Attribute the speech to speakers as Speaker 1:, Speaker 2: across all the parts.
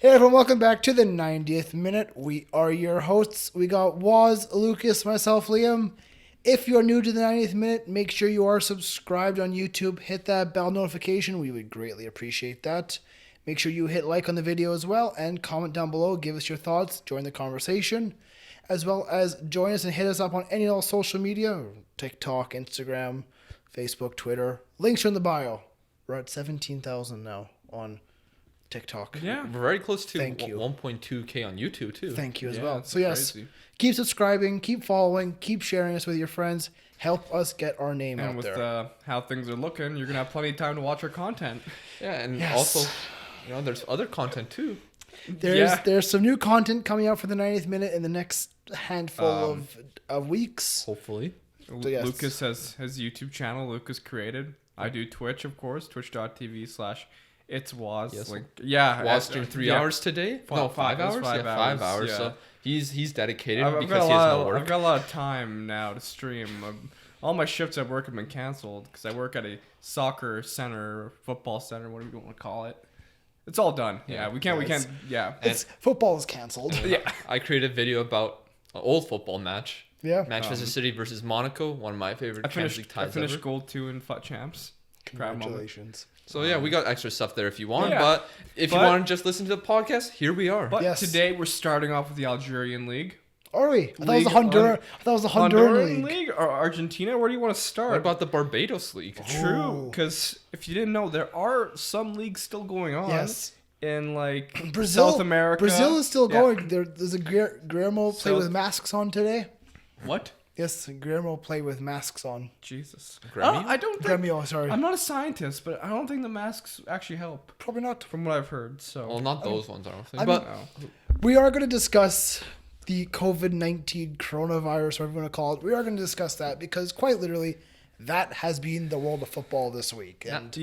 Speaker 1: Hey everyone, welcome back to the 90th minute. We are your hosts. We got Waz, Lucas, myself, Liam. If you're new to the 90th minute, make sure you are subscribed on YouTube. Hit that bell notification. We would greatly appreciate that. Make sure you hit like on the video as well and comment down below. Give us your thoughts. Join the conversation. As well as join us and hit us up on any and all social media. TikTok, Instagram, Facebook, Twitter. Links are in the bio. We're at 17,000 now on TikTok.
Speaker 2: Yeah, we're very close to
Speaker 1: 1.2K
Speaker 2: on YouTube too.
Speaker 1: Thank you as well. So yes, keep subscribing, keep following, keep sharing us with your friends. Help us get our name out there.
Speaker 2: And with how things are looking, you're gonna have plenty of time to watch our content.
Speaker 3: Yeah, and also, there's other content too.
Speaker 1: There's some new content coming out for the 90th minute in the next handful of weeks.
Speaker 3: Hopefully.
Speaker 1: So yes.
Speaker 2: Lucas has his YouTube channel. Lucas created. I do Twitch, of course. Twitch.tv/It's Waz.
Speaker 3: Yes.
Speaker 2: Waz
Speaker 3: streamed 3 hours today. 5 hours. 5 hours. Yeah. So he's dedicated because he has no work.
Speaker 2: I've got a lot of time now to stream. All my shifts at work have been canceled because I work at a soccer center, football center, whatever you want to call it. It's all done. Yeah, we can't.
Speaker 1: Football is canceled.
Speaker 3: Yeah, I created a video about an old football match.
Speaker 1: Yeah,
Speaker 3: Manchester City versus Monaco, one of my favorite Champions League ties.
Speaker 2: I finished goal 2 in FUT Champs.
Speaker 1: Congratulations.
Speaker 3: So yeah, we got extra stuff there if you want. But if you want to just listen to the podcast, here we are.
Speaker 2: But today we're starting off with the Algerian League.
Speaker 1: Are we? I thought it was the Honduran
Speaker 2: League or Argentina. Where do you want to start?
Speaker 3: What about the Barbados League?
Speaker 2: True, because if you didn't know, there are some leagues still going on.
Speaker 1: Yes.
Speaker 2: In like
Speaker 1: Brazil,
Speaker 2: South America.
Speaker 1: Brazil is still going. There's a Guillermo play with masks on today.
Speaker 2: What?
Speaker 1: Yes, Guillermo play with masks on.
Speaker 2: Jesus.
Speaker 1: I don't think... Gremio, sorry.
Speaker 2: I'm not a scientist, but I don't think the masks actually help.
Speaker 1: Probably not.
Speaker 2: From what I've heard. So.
Speaker 3: Well, not those ones, I don't think.
Speaker 1: We are going to discuss the COVID-19 coronavirus, whatever you want to call it. We are going to discuss that because quite literally, that has been the world of football this week. And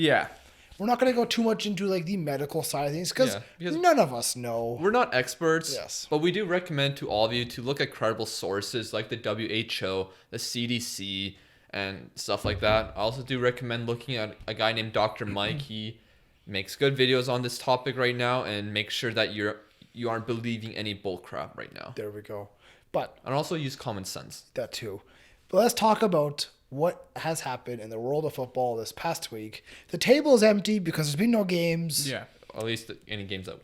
Speaker 1: we're not going to go too much into like the medical side of things because none of us know.
Speaker 3: We're not experts,
Speaker 1: yes,
Speaker 3: but we do recommend to all of you to look at credible sources like the WHO, the CDC, and stuff like that. I also do recommend looking at a guy named Dr. Mike. He makes good videos on this topic right now, and make sure that you aren't believing any bull crap right now.
Speaker 1: There we go.
Speaker 3: And also use common sense.
Speaker 1: That too. But let's talk about what has happened in the world of football this past week. The table is empty because there's been no games.
Speaker 3: Yeah, at least any games that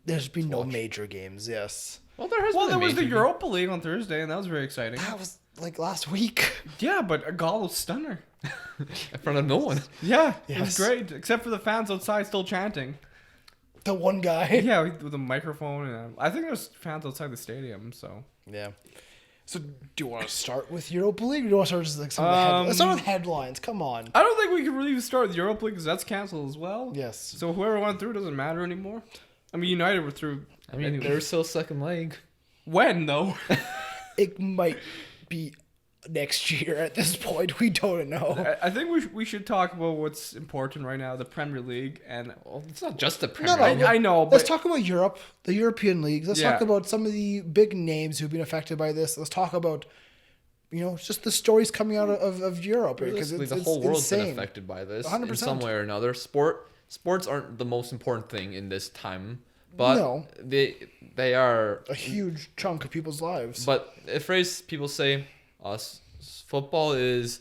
Speaker 1: there's been no major games. Yes.
Speaker 2: Well, there was the Europa League on Thursday, and that was very exciting.
Speaker 1: That was like last week.
Speaker 2: Yeah, but a goal was stunner
Speaker 3: in front of no one.
Speaker 2: Yeah, it was great, except for the fans outside still chanting.
Speaker 1: The one guy.
Speaker 2: Yeah, with a microphone, and I think there's fans outside the stadium. So
Speaker 1: yeah. So, do you want to start with Europa League, or do you want to start with just like some of the headlines? Let's start with headlines. Come on.
Speaker 2: I don't think we can really start with Europa League because that's canceled as well.
Speaker 1: Yes.
Speaker 2: So whoever went through doesn't matter anymore. I mean, United were through.
Speaker 3: I mean, they're still second leg.
Speaker 2: When though?
Speaker 1: It might be next year at this point. We don't know.
Speaker 2: I think we should talk about what's important right now: the Premier League, and
Speaker 3: it's not just the Premier League.
Speaker 2: I know. But
Speaker 1: let's talk about Europe, the European leagues. Let's talk about some of the big names who've been affected by this. Let's talk about, just the stories coming out of Europe because
Speaker 3: the whole world's been affected by this 100%. In some way or another. Sports aren't the most important thing in this time, but they are
Speaker 1: a huge chunk of people's lives.
Speaker 3: But a phrase people say. Football is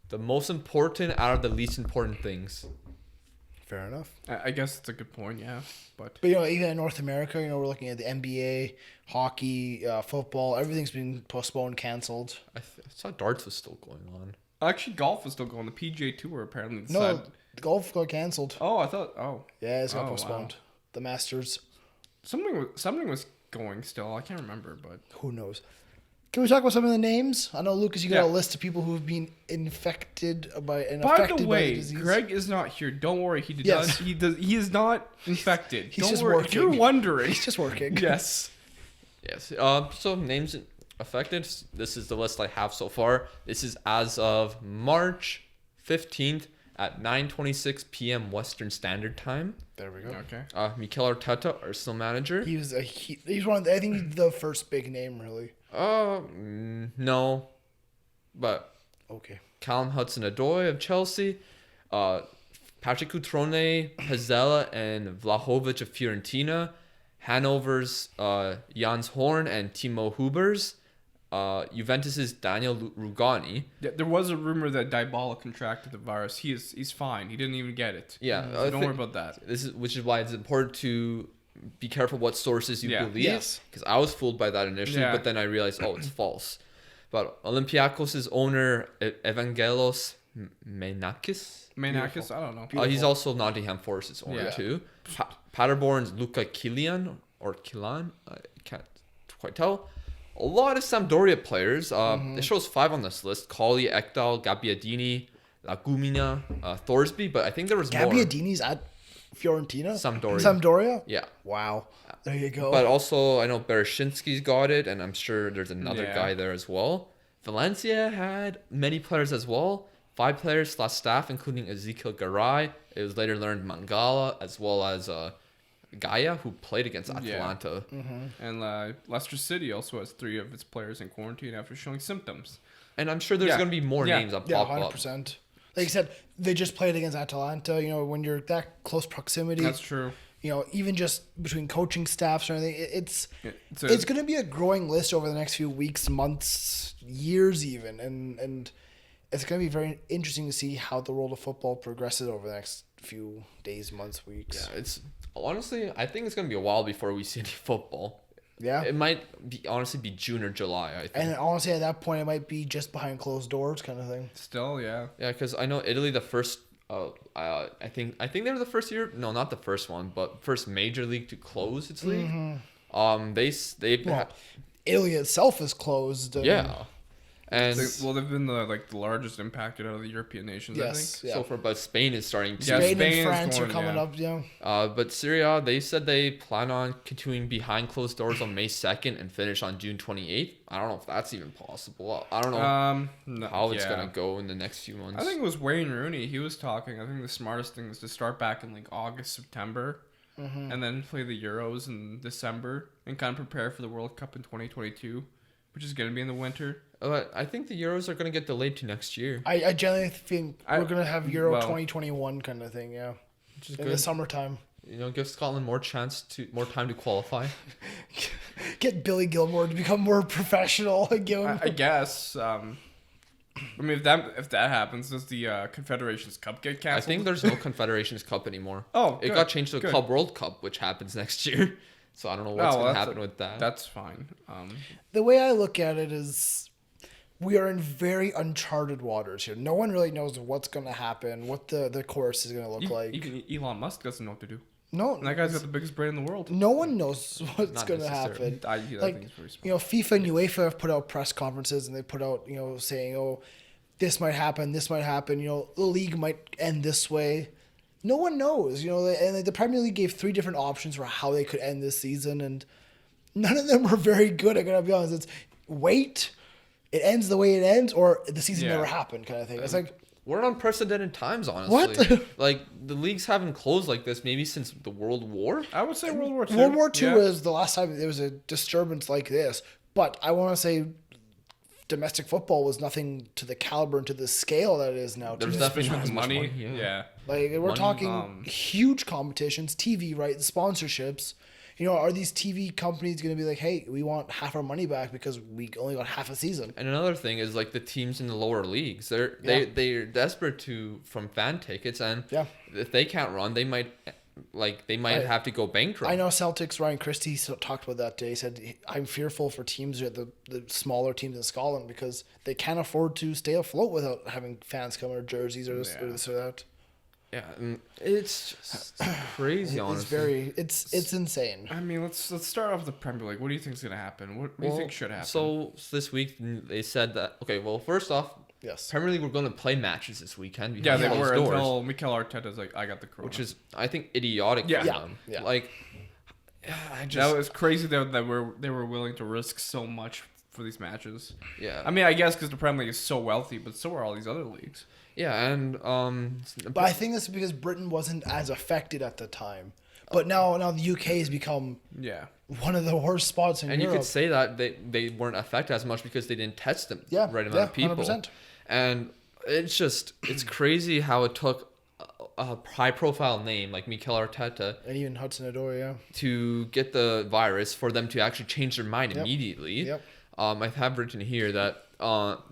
Speaker 3: the most important out of the least important things.
Speaker 1: Fair enough.
Speaker 2: I guess it's a good point, yeah. But
Speaker 1: even in North America, we're looking at the NBA, hockey, football. Everything's been postponed, canceled.
Speaker 3: I saw darts was still going on.
Speaker 2: Actually, golf is still going. The PGA Tour apparently
Speaker 1: decided. No, golf got canceled.
Speaker 2: Oh, I thought. Oh,
Speaker 1: yeah, it's got postponed. Wow. The Masters.
Speaker 2: Something was going still. I can't remember, but
Speaker 1: who knows. Can we talk about some of the names? I know, Lucas, you got a list of people who have been infected by the disease.
Speaker 2: Greg is not here. Don't worry. He is not infected.
Speaker 1: He's just working.
Speaker 2: If you're wondering.
Speaker 1: He's just working.
Speaker 2: Yes.
Speaker 3: Yes. So names affected. This is the list I have so far. This is as of March 15th at 9:26 p.m. Western Standard Time.
Speaker 1: There we go.
Speaker 3: Okay. Mikel Arteta, Arsenal manager.
Speaker 1: He's one of I think he's the first big name, really.
Speaker 3: No, but
Speaker 1: okay.
Speaker 3: Callum Hudson-Odoi of Chelsea, Patrick Cutrone, Hazella, and Vlahovic of Fiorentina, Hannover's Jans Horn and Timo Hubers. Juventus's Daniel Rugani.
Speaker 2: Yeah, there was a rumor that Dybala contracted the virus. He's fine. He didn't even get it.
Speaker 3: Yeah,
Speaker 2: So don't worry about that.
Speaker 3: Which is why it's important to be careful what sources you believe.
Speaker 1: Yes.
Speaker 3: Because I was fooled by that initially, but then I realized, it's false. But Olympiakos' owner Evangelos Menakis.
Speaker 2: Menakis, I don't know.
Speaker 3: He's also Nottingham Forest's owner too. Paderborn's Luka Kilian or Kilan, I can't quite tell. A lot of Sampdoria players. It shows 5 on this list: Colli, Ekdal, Gabbiadini, Lagumina, Thorsby. But I think there was more.
Speaker 1: Gabbiadini's at Fiorentina?
Speaker 3: Sampdoria. Yeah.
Speaker 1: Wow. There you go.
Speaker 3: But also, I know Bereshinski's got it, and I'm sure there's another guy there as well. Valencia had many players as well. 5 players / staff, including Ezekiel Garay. It was later learned Mangala, as well as Gaia, who played against Atalanta.
Speaker 2: And Leicester City also has 3 of its players in quarantine after showing symptoms.
Speaker 3: And I'm sure there's going to be more names that pop
Speaker 1: 100%. Like you said, they just played against Atalanta. You know, when you're that close proximity.
Speaker 2: That's true.
Speaker 1: You know, even just between coaching staffs or anything, it's going to be a growing list over the next few weeks, months, years even. And it's going to be very interesting to see how the world of football progresses over the next few days, months, weeks.
Speaker 3: Yeah, it's honestly, I think it's going to be a while before we see any football.
Speaker 1: Yeah.
Speaker 3: It might honestly be June or July, I think.
Speaker 1: And honestly, at that point, it might be just behind closed doors kind of thing.
Speaker 2: Still, yeah.
Speaker 3: Yeah, because I know Italy, the first, I think they were the first year, no, not the first one, but first major league to close its league.
Speaker 1: Italy itself is closed.
Speaker 3: Yeah. And
Speaker 2: they've been the largest impacted out of the European nations, I think.
Speaker 1: Yeah.
Speaker 3: So far, but Spain is starting to.
Speaker 2: Yeah,
Speaker 1: Spain
Speaker 2: Spain
Speaker 1: and France
Speaker 2: is
Speaker 1: are
Speaker 2: going,
Speaker 1: coming up, yeah.
Speaker 3: But Syria, they said they plan on continuing behind closed doors on May 2nd and finish on June 28th. I don't know if that's even possible. I don't know how it's going to go in the next few months.
Speaker 2: I think it was Wayne Rooney. He was talking. I think the smartest thing is to start back in August, September, and then play the Euros in December and kind of prepare for the World Cup in 2022, which is going to be in the winter.
Speaker 3: I think the Euros are going to get delayed to next year.
Speaker 1: I generally think we're going to have Euro 2021 kind of thing, yeah.
Speaker 3: Which is
Speaker 1: in
Speaker 3: good.
Speaker 1: the summertime.
Speaker 3: You know, give Scotland more time to qualify.
Speaker 1: Get Billy Gilmore to become more professional.
Speaker 2: I guess. I mean, if that happens, does the Confederations Cup get canceled?
Speaker 3: I think there's no Confederations Cup anymore.
Speaker 2: Oh,
Speaker 3: it got changed to the Club World Cup, which happens next year. So I don't know what's going to happen with that.
Speaker 2: That's fine.
Speaker 1: The way I look at it is, we are in very uncharted waters here. No one really knows what's going to happen, what the course is going to look like.
Speaker 2: Even Elon Musk doesn't know what to do.
Speaker 1: No,
Speaker 2: and that guy's got the biggest brain in the world.
Speaker 1: No one knows what's going to happen.
Speaker 2: I think it's very smart.
Speaker 1: You know, FIFA and UEFA have put out press conferences and they put out, saying, "Oh, this might happen, this might happen. You know, the league might end this way." No one knows. And the Premier League gave 3 different options for how they could end this season, and none of them were very good. I gotta be honest. It's wait. It ends the way it ends, or the season never happened, kind of thing. It's like
Speaker 3: we're in unprecedented times, honestly.
Speaker 1: What?
Speaker 3: The leagues haven't closed like this maybe since the World War.
Speaker 2: I would say World War II.
Speaker 1: World War II is the last time there was a disturbance like this. But I want to say domestic football was nothing to the caliber and to the scale that it is now.
Speaker 3: There's definitely not as much
Speaker 2: money.
Speaker 3: Yeah.
Speaker 1: Like we're talking huge competitions, TV rights, sponsorships. Are these TV companies going to be like, hey, we want half our money back because we only got half a season?
Speaker 3: And another thing is the teams in the lower leagues, they're desperate from fan tickets, and if they can't run, they might have to go bankrupt.
Speaker 1: I know Celtics Ryan Christie talked about that day. He said, I'm fearful for teams, the smaller teams in Scotland, because they can't afford to stay afloat without having fans come or jerseys or this or that.
Speaker 3: Yeah, and it's just crazy, honestly.
Speaker 1: It's insane.
Speaker 2: I mean, let's start off with the Premier League. What do you think is going to happen? What do you think should happen?
Speaker 3: So this week they said that, first off,
Speaker 1: yes,
Speaker 3: Premier League, we're going to play matches this weekend.
Speaker 2: Yeah, they were until Mikel Arteta's like, I got the corona.
Speaker 3: Which is, I think, idiotic for them. Yeah.
Speaker 2: That was crazy that they were willing to risk so much for these matches.
Speaker 3: Yeah.
Speaker 2: I mean, I guess because the Premier League is so wealthy, but so are all these other leagues.
Speaker 3: Yeah, and
Speaker 1: but I think that's because Britain wasn't as affected at the time. But now the UK has become one of the worst spots in Europe.
Speaker 3: And you could say that they weren't affected as much because they didn't test them right amount of people.
Speaker 1: 100%.
Speaker 3: And it's crazy how it took a high-profile name like Mikel Arteta
Speaker 1: And even HUDSON-ODOI, yeah.
Speaker 3: to get the virus for them to actually change their mind immediately.
Speaker 1: Yep.
Speaker 3: I have written here that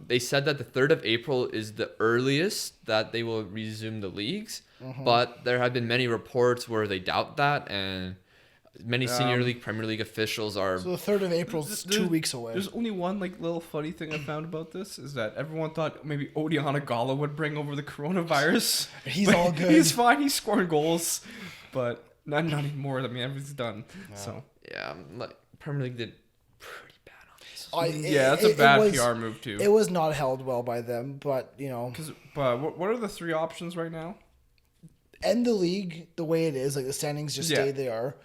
Speaker 3: they said that the 3rd of April is the earliest that they will resume the leagues, but there have been many reports where they doubt that, and many senior league, Premier League officials are.
Speaker 1: So the 3rd of April is 2 weeks away.
Speaker 2: There's only one like little funny thing I found about this is that everyone thought maybe Odiana Gala would bring over the coronavirus.
Speaker 1: He's
Speaker 2: But
Speaker 1: all good.
Speaker 2: He's fine. He's scoring goals, but not anymore. I mean, everything's done.
Speaker 1: Yeah.
Speaker 2: So
Speaker 3: Yeah, like Premier League did pretty bad on this.
Speaker 2: yeah, that's a bad PR move too.
Speaker 1: It was not held well by them, but
Speaker 2: But what are the 3 options right now?
Speaker 1: end the league the way it is, like the standings just stay they are.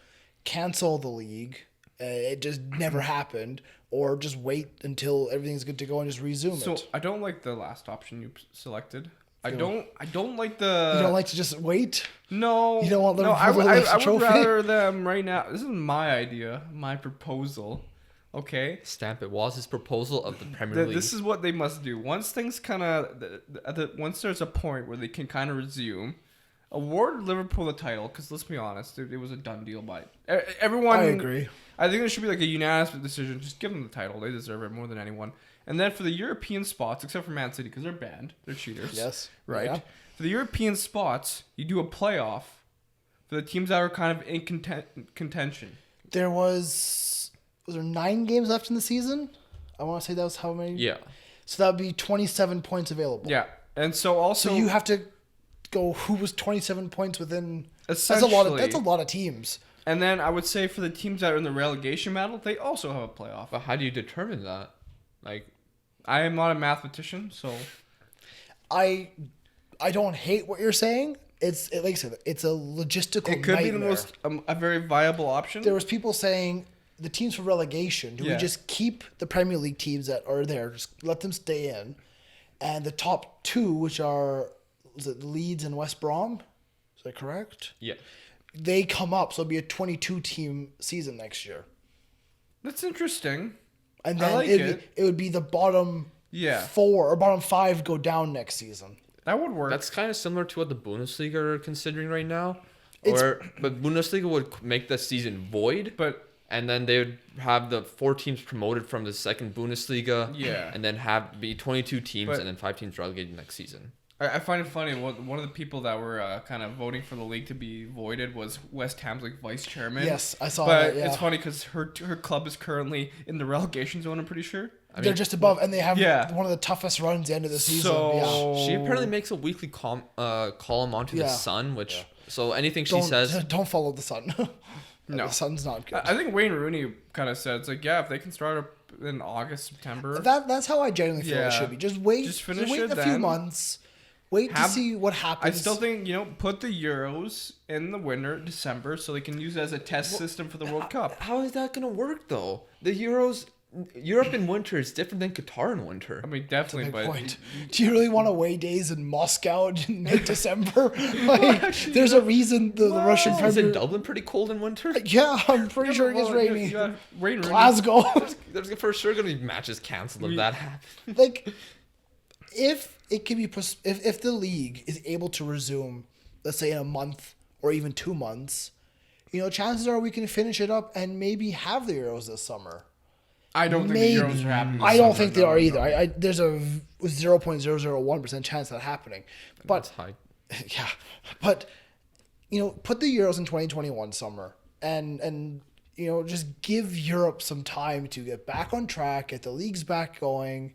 Speaker 1: Cancel the league. It just never happened, or just wait until everything's good to go and just resume
Speaker 2: So
Speaker 1: it.
Speaker 2: I don't like the last option you selected. I don't like the.
Speaker 1: You don't like to just wait?
Speaker 2: No.
Speaker 1: You don't want
Speaker 2: no.
Speaker 1: Liverpool to
Speaker 2: I
Speaker 1: lift the
Speaker 2: would
Speaker 1: trophy?
Speaker 2: rather them right now. This is my idea, my proposal. Okay.
Speaker 3: Stamp it was his proposal of the Premier League.
Speaker 2: This is what they must do. Once things kind of, once there's a point where they can kind of resume, award Liverpool the title. Because let's be honest, it was a done deal by everyone.
Speaker 1: I agree.
Speaker 2: I think there should be like a unanimous decision. Just give them the title. They deserve it more than anyone. And then for the European spots, except for Man City, because they're banned. They're cheaters.
Speaker 1: Yes.
Speaker 2: Right?
Speaker 1: Yeah.
Speaker 2: For the European spots, you do a playoff for the teams that are kind of in contention.
Speaker 1: There was there 9 games left in the season? I want to say that was how many?
Speaker 3: Yeah.
Speaker 1: So that would be 27 points available.
Speaker 2: Yeah. And so also...
Speaker 1: So you have to go who was 27 points within... That's a lot of teams.
Speaker 2: And then I would say for the teams that are in the relegation battle, they also have a playoff.
Speaker 3: But how do you determine that? Like,
Speaker 2: I am not a mathematician, so...
Speaker 1: I don't hate what you're saying. Like I said, it's a logistical
Speaker 2: It could be the
Speaker 1: nightmare.
Speaker 2: most a very viable option.
Speaker 1: There was people saying the teams for relegation, do we just keep the Premier League teams that are there, just let them stay in, and the top 2, which are Leeds and West Brom, is that correct?
Speaker 3: yeah.
Speaker 1: They come up, so it'll be a 22 team season next year.
Speaker 2: That's interesting.
Speaker 1: And then
Speaker 2: I like
Speaker 1: it would be the bottom 4 or bottom 5 go down next season.
Speaker 2: That would work.
Speaker 3: That's kind of similar to what the Bundesliga are considering right now.
Speaker 1: It's-
Speaker 3: But Bundesliga would make the season void. And then they would have the 4 teams promoted from the second Bundesliga.
Speaker 2: Yeah.
Speaker 3: And then be 22 teams and then 5 teams relegated next season.
Speaker 2: I find it funny. One of the people that were kind of voting for the league to be voided was West Ham's like vice chairman.
Speaker 1: Yes, I saw
Speaker 2: but
Speaker 1: that. Yeah.
Speaker 2: it's funny because her club is currently in the relegation zone. I'm pretty sure.
Speaker 1: They're just above, and they have one of the toughest runs the end of the season.
Speaker 3: She apparently makes a weekly column onto the Sun, which so anything she says.
Speaker 1: Don't follow the Sun.
Speaker 2: No,
Speaker 1: the Sun's not good.
Speaker 2: I think Wayne Rooney kind of said it's like if they can start up in August, September.
Speaker 1: That's how I generally feel it should be. Just wait.
Speaker 2: Just finish
Speaker 1: wait
Speaker 2: it
Speaker 1: a few months. Wait to see what happens.
Speaker 2: I still think, put the Euros in the winter, December, so they can use it as a test system for the World Cup.
Speaker 3: How is that going to work, though? The Euros, Europe in winter is different than Qatar in winter.
Speaker 2: I mean, definitely, but...
Speaker 1: Point. Do you really want away days in Moscow in mid-December? Like, there's a reason the Russian
Speaker 3: Is
Speaker 1: Premier...
Speaker 3: it Dublin pretty cold in winter?
Speaker 1: Yeah, I'm pretty sure it gets rainy.
Speaker 2: Wayne Rooney.
Speaker 1: Glasgow.
Speaker 3: There's for sure going to be matches canceled if that happens.
Speaker 1: Like, if it can be... If the league is able to resume, let's say in a month or even 2 months, chances are we can finish it up and maybe have the Euros this summer.
Speaker 2: I don't think the Euros are happening.
Speaker 1: I don't think they are either. There's a 0.001% chance of that happening. But
Speaker 3: That's high.
Speaker 1: yeah, but put the Euros in 2021 summer and just give Europe some time to get back on track, get the leagues back going.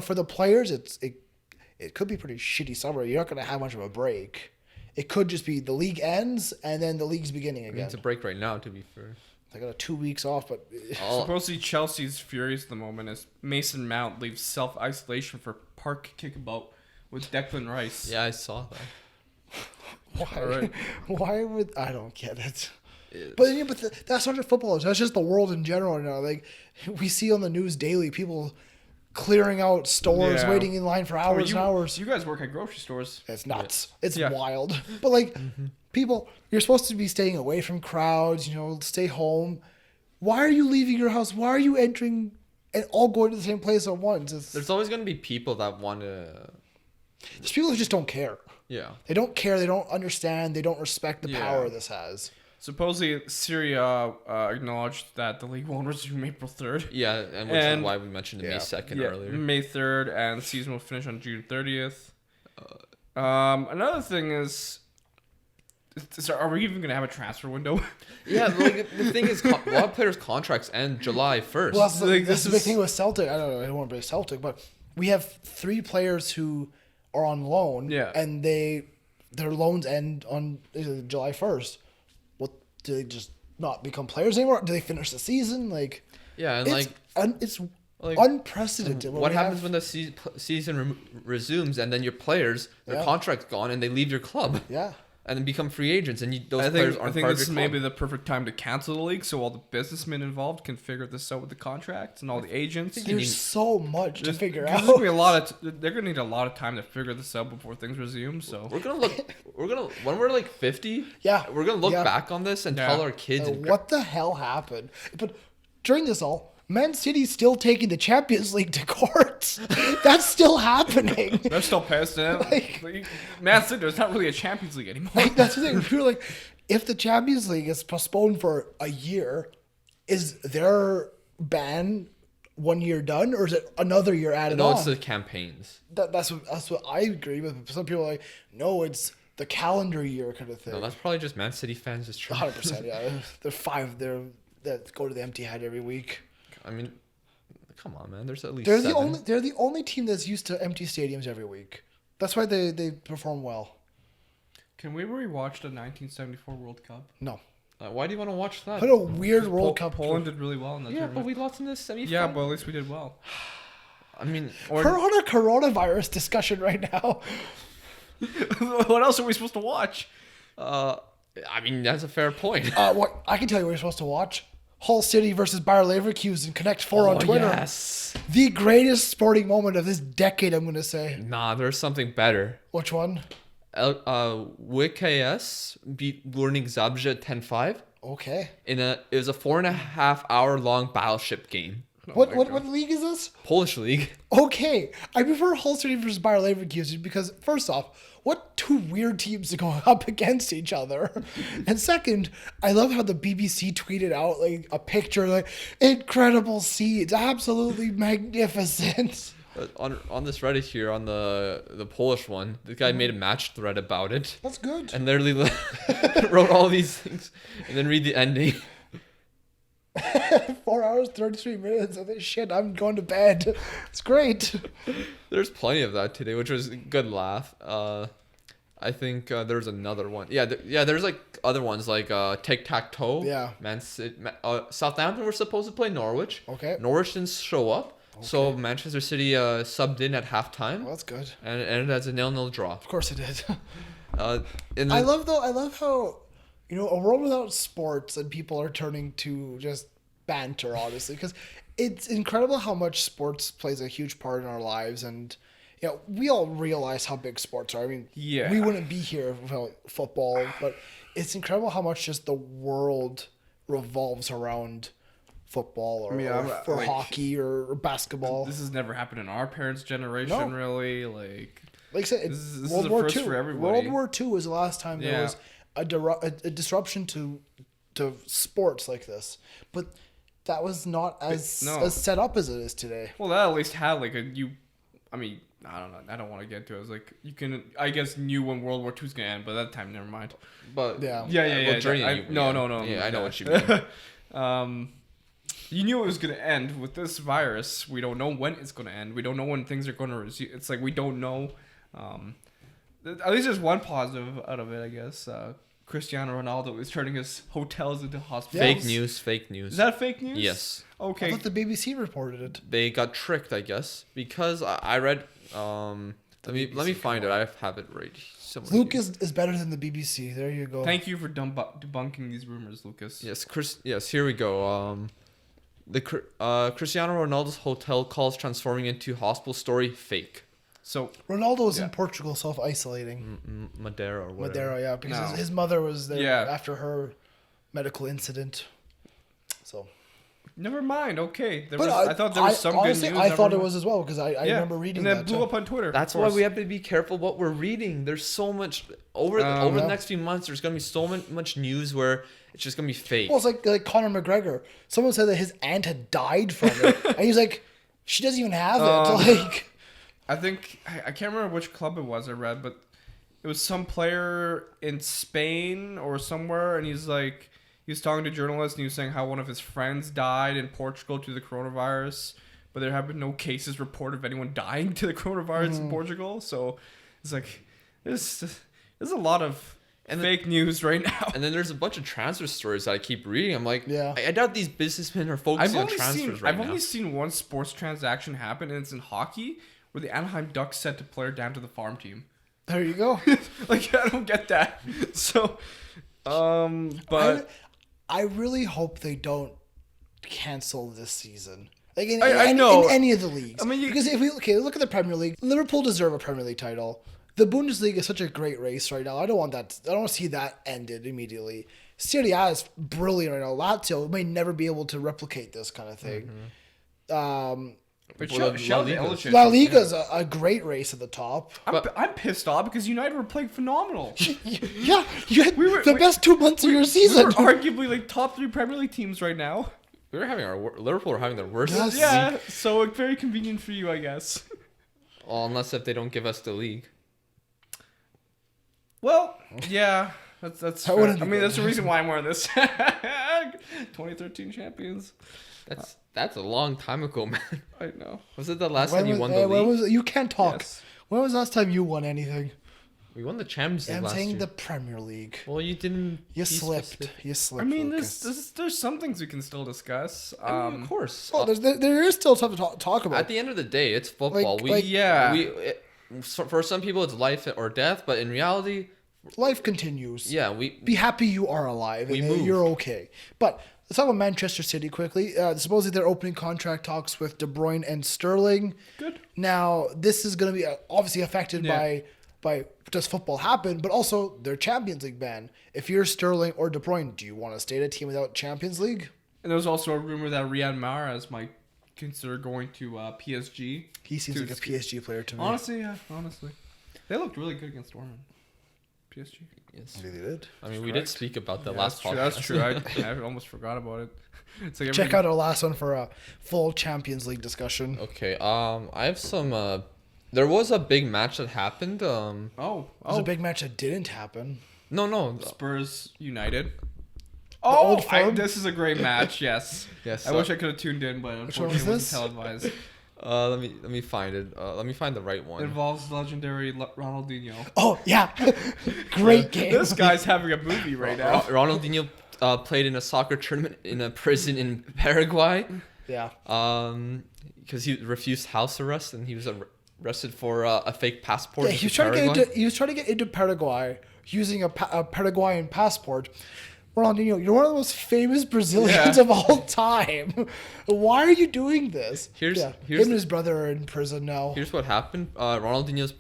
Speaker 1: For the players, it could be pretty shitty summer. You're not going to have much of a break. It could just be the league ends and then the league's beginning again.
Speaker 3: It's a break right now, to be fair.
Speaker 1: I got 2 weeks off, but
Speaker 2: Supposedly Chelsea's furious at the moment as Mason Mount leaves self-isolation for park kickabout with Declan Rice.
Speaker 3: Yeah, I saw that.
Speaker 1: why?
Speaker 2: Alright.
Speaker 1: Why would I don't get it? But that's not just footballers. That's just the world in general now. Like we see on the news daily, people clearing out stores, waiting in line for hours and hours.
Speaker 2: You guys work at grocery stores.
Speaker 1: It's nuts. It's wild. But people, you're supposed to be staying away from crowds. Stay home. Why are you leaving your house? Why are you entering and all going to the same place at once?
Speaker 3: There's always going to be people that want to.
Speaker 1: There's people who just don't care.
Speaker 3: Yeah.
Speaker 1: They don't care. They don't understand. They don't respect the power this has.
Speaker 2: Supposedly, Syria acknowledged that the league won't resume April 3rd.
Speaker 3: Yeah, and which is why we mentioned May 2nd earlier.
Speaker 2: May 3rd, and the season will finish on June 30th. Another thing is, are we even going to have a transfer window?
Speaker 3: Yeah, like, the thing is, a lot of players' contracts end July 1st.
Speaker 1: Well, that's the big thing with Celtic. I don't want to be Celtic, but we have 3 players who are on loan, and their loans end on July 1st. Well, do they just not become players anymore? Do they finish the season? Like,
Speaker 3: yeah, and
Speaker 1: it's
Speaker 3: like
Speaker 1: unprecedented.
Speaker 3: What happens when the season resumes and then your players, their contract's gone and they leave your club?
Speaker 1: Yeah.
Speaker 3: And then become free agents, and those players aren't part of your club. I think
Speaker 2: this is maybe the perfect time to cancel the league, so all the businessmen involved can figure this out with the contracts and all the agents.
Speaker 1: There's so much to figure out.
Speaker 2: They're gonna need a lot of time to figure this out before things resume. So
Speaker 3: we're gonna when we're like 50.
Speaker 1: Yeah,
Speaker 3: we're gonna look back on this and tell our kids
Speaker 1: what the hell happened. But during this all, Man City's still taking the Champions League to court. That's still happening.
Speaker 2: They're still pissed. Man City, there's not really a Champions League anymore.
Speaker 1: That's the thing. We're like, if the Champions League is postponed for a year, is their ban 1 year done, or is it another year added on?
Speaker 3: No, it's the campaigns.
Speaker 1: That's what I agree with. Some people are like, no, it's the calendar year kind of thing.
Speaker 3: No, that's probably just Man City fans just trying.
Speaker 1: 100%, yeah. They're 5 there that go to the empty head every week.
Speaker 3: I mean, come on, man. There's at least
Speaker 1: they're
Speaker 3: 7.
Speaker 1: They're the only team that's used to empty stadiums every week. That's why they perform well.
Speaker 2: Can we rewatch the 1974 World Cup?
Speaker 1: No.
Speaker 3: Why do you want to watch that?
Speaker 1: What a weird World Cup.
Speaker 2: Poland did really well in that tournament.
Speaker 3: But we lost in the semifinal.
Speaker 2: Yeah, but at least we did well.
Speaker 3: I mean,
Speaker 1: we're on a coronavirus discussion right now.
Speaker 2: What else are we supposed to watch?
Speaker 3: I mean, that's a fair point.
Speaker 1: What I can tell you what you're supposed to watch. Hull City versus Bayer Leverkusen. Connect 4 on Twitter.
Speaker 3: Yes.
Speaker 1: The greatest sporting moment of this decade, I'm going to say.
Speaker 3: Nah, there's something better.
Speaker 1: Which one?
Speaker 3: WKS beat Górnik Zabrze 10-5.
Speaker 1: Okay.
Speaker 3: It was a 4.5 hour long battleship game.
Speaker 1: What league is this?
Speaker 3: Polish league.
Speaker 1: Okay. I prefer Hull City versus Bayer Leverkusen because, first off, what 2 weird teams to go up against each other? And second, I love how the BBC tweeted out like a picture like incredible scenes, absolutely magnificent.
Speaker 3: On this Reddit here, on the Polish one, the guy made a match thread about it.
Speaker 1: That's good.
Speaker 3: And literally wrote all these things and then read the ending.
Speaker 1: 4 hours, 33 minutes of this shit. I'm going to bed. It's great.
Speaker 3: There's plenty of that today, which was a good laugh. I think there's another one. Yeah, there's like other ones like tic-tac-toe.
Speaker 1: Yeah.
Speaker 3: Southampton were supposed to play Norwich.
Speaker 1: Okay.
Speaker 3: Norwich didn't show up. Okay. So Manchester City subbed in at halftime.
Speaker 1: Well, that's good.
Speaker 3: And it ended as a 0-0 draw.
Speaker 1: Of course it did.
Speaker 3: I
Speaker 1: love how, a world without sports and people are turning to just banter, honestly, because it's incredible how much sports plays a huge part in our lives. And, we all realize how big sports are. I mean, we wouldn't be here without football, but it's incredible how much just the world revolves around football or hockey or basketball.
Speaker 2: This has never happened in our parents' generation, really. Like
Speaker 1: I said,
Speaker 2: this is a first for everybody.
Speaker 1: World War II was the last time there was a disruption to sports like this, but that was not as set up as it is today.
Speaker 2: Well, that at least had like I mean, I don't know. I don't want to get into it. It's like you can, I guess, knew when World War II was gonna end, but at that time, never mind.
Speaker 3: But
Speaker 2: yeah.
Speaker 3: No. Yeah, I know what you mean.
Speaker 2: You knew it was gonna end with this virus. We don't know when it's gonna end. We don't know when things are gonna resume. It's like we don't know. At least there's one positive out of it, I guess. Cristiano Ronaldo is turning his hotels into hospitals.
Speaker 3: Fake news.
Speaker 2: Is that fake news?
Speaker 3: Yes.
Speaker 2: Okay.
Speaker 1: I thought the BBC reported it.
Speaker 3: They got tricked, I guess, because I read. Let me find it. I have it right somewhere.
Speaker 1: Lucas is better than the BBC. There you go.
Speaker 2: Thank you for debunking these rumors, Lucas.
Speaker 3: Yes, Yes, here we go. Cristiano Ronaldo's hotel calls transforming into hospital story fake.
Speaker 2: So
Speaker 1: Ronaldo was in Portugal self-isolating.
Speaker 3: Madeira or whatever.
Speaker 1: Madeira, yeah, because his mother was there after her medical incident. So
Speaker 2: Never mind. Okay,
Speaker 1: But
Speaker 2: I thought there was some
Speaker 1: honestly,
Speaker 2: good news.
Speaker 1: I thought
Speaker 2: never
Speaker 1: it
Speaker 2: mind.
Speaker 1: was as well because I remember reading
Speaker 2: and then
Speaker 1: that.
Speaker 2: blew
Speaker 1: too.
Speaker 2: up on Twitter.
Speaker 3: That's
Speaker 2: of
Speaker 3: why
Speaker 2: course.
Speaker 3: we have to be careful what we're reading. There's so much over
Speaker 2: Yeah.
Speaker 3: the next few months. There's gonna be so much news where it's just gonna be fake.
Speaker 1: Well, it's like Conor McGregor. Someone said that his aunt had died from it, and he's like, she doesn't even have it. Like,
Speaker 2: I think I can't remember which club it was I read, but it was some player in Spain or somewhere, and he was talking to journalists, and he was saying how one of his friends died in Portugal due to the coronavirus, but there have been no cases reported of anyone dying to the coronavirus in Portugal. So it's like there's a lot of fake news right now.
Speaker 3: And then there's a bunch of transfer stories that I keep reading. I'm like,
Speaker 1: Yeah.
Speaker 3: I doubt these businessmen are focusing on transfers right now.
Speaker 2: I've only seen one sports transaction happen, and it's in hockey, where the Anaheim Ducks sent a player down to the farm team.
Speaker 1: there you go.
Speaker 2: Like, I don't get that. So, but
Speaker 1: I really hope they don't cancel this season. Like
Speaker 2: I know.
Speaker 1: in any of the leagues.
Speaker 2: I mean,
Speaker 1: because if we look at the Premier League, Liverpool deserve a Premier League title. The Bundesliga is such a great race right now. I don't want to see that ended immediately. Serie A is brilliant right now. Lazio may never be able to replicate this kind of thing.
Speaker 2: but
Speaker 3: Well,
Speaker 2: shout
Speaker 3: La
Speaker 2: out
Speaker 3: Liga's-
Speaker 2: to Elche.
Speaker 1: La Liga is a great race at the top.
Speaker 2: I'm pissed off because United were playing phenomenal.
Speaker 1: Yeah, you had the best 2 months of your
Speaker 2: We
Speaker 1: season.
Speaker 2: were arguably like top 3 Premier League teams right now.
Speaker 3: Liverpool are having their worst
Speaker 1: Yes.
Speaker 3: season.
Speaker 2: Yeah, so very convenient for you, I guess.
Speaker 3: Well, unless if they don't give us the league.
Speaker 2: Well, yeah, that's
Speaker 1: That
Speaker 2: fair.
Speaker 1: wouldn't
Speaker 2: I
Speaker 1: be
Speaker 2: mean,
Speaker 1: good.
Speaker 2: that's the reason why I'm wearing this. 2013 champions.
Speaker 3: That's a long time ago, man.
Speaker 2: I know.
Speaker 3: Was it the last
Speaker 1: When
Speaker 3: time you
Speaker 1: was-
Speaker 3: won the
Speaker 1: when
Speaker 3: league?
Speaker 1: was- you can't talk.
Speaker 2: Yes.
Speaker 1: When was the last time you won anything?
Speaker 3: We won the Champions League
Speaker 1: I'm
Speaker 3: last
Speaker 1: saying
Speaker 3: year.
Speaker 1: the Premier League.
Speaker 3: Well, you didn't.
Speaker 1: You
Speaker 3: be
Speaker 1: slipped.
Speaker 3: specific.
Speaker 1: You slipped.
Speaker 2: I mean,
Speaker 1: Lucas.
Speaker 2: there's some things we can still discuss.
Speaker 3: I mean, of course.
Speaker 1: Oh, there is still stuff to talk about.
Speaker 3: At the end of the day, it's football. For some people, it's life or death, but in reality,
Speaker 1: Life continues.
Speaker 3: yeah,
Speaker 1: Be happy you are alive
Speaker 3: We
Speaker 1: and
Speaker 3: move.
Speaker 1: you're okay. But let's talk about Manchester City quickly. Supposedly they're opening contract talks with De Bruyne and Sterling.
Speaker 2: Good.
Speaker 1: Now, this is going to be obviously affected
Speaker 2: Yeah.
Speaker 1: by does football happen, but also their Champions League ban. If you're Sterling or De Bruyne, do you want to stay at a team without Champions League?
Speaker 2: And there's also a rumor that Riyad Mahrez might consider going to PSG.
Speaker 1: He seems
Speaker 2: To
Speaker 1: like a
Speaker 2: sk-
Speaker 1: PSG player to me.
Speaker 2: Honestly, yeah, honestly. They looked really good against Dortmund. PSG.
Speaker 3: yes.
Speaker 1: Maybe they did.
Speaker 3: I mean, we
Speaker 2: Correct.
Speaker 3: did speak about the
Speaker 2: Yeah,
Speaker 3: last podcast.
Speaker 2: That's true. I almost forgot about it. It's like
Speaker 1: Check out our last one for a full Champions League discussion.
Speaker 3: Okay. I have some. There was a big match that happened.
Speaker 1: It was a big match that didn't happen.
Speaker 3: No.
Speaker 2: Spurs United.
Speaker 1: Old Firm?
Speaker 2: This is a great match. Yes.
Speaker 3: Yes.
Speaker 2: I wish I could have tuned in, but
Speaker 1: one
Speaker 2: unfortunately,
Speaker 1: was
Speaker 2: it wasn't
Speaker 1: this?
Speaker 2: televised.
Speaker 3: Let me find it. Let me find the right
Speaker 2: It
Speaker 3: one.
Speaker 2: involves legendary Ronaldinho.
Speaker 1: Oh, yeah. Great game.
Speaker 2: This guy's having a movie right now.
Speaker 3: Ronaldinho played in a soccer tournament in a prison in Paraguay.
Speaker 1: Yeah.
Speaker 3: Because he refused house arrest and he was arrested for a fake passport.
Speaker 1: Yeah, he was trying to get into Paraguay using a Paraguayan passport. Ronaldinho, you're one of the most famous Brazilians
Speaker 2: Yeah.
Speaker 1: of all time. Why are you doing this?
Speaker 3: Here's
Speaker 1: Him
Speaker 3: the-
Speaker 1: and his brother are in prison now.
Speaker 3: Here's what happened. Ronaldinho's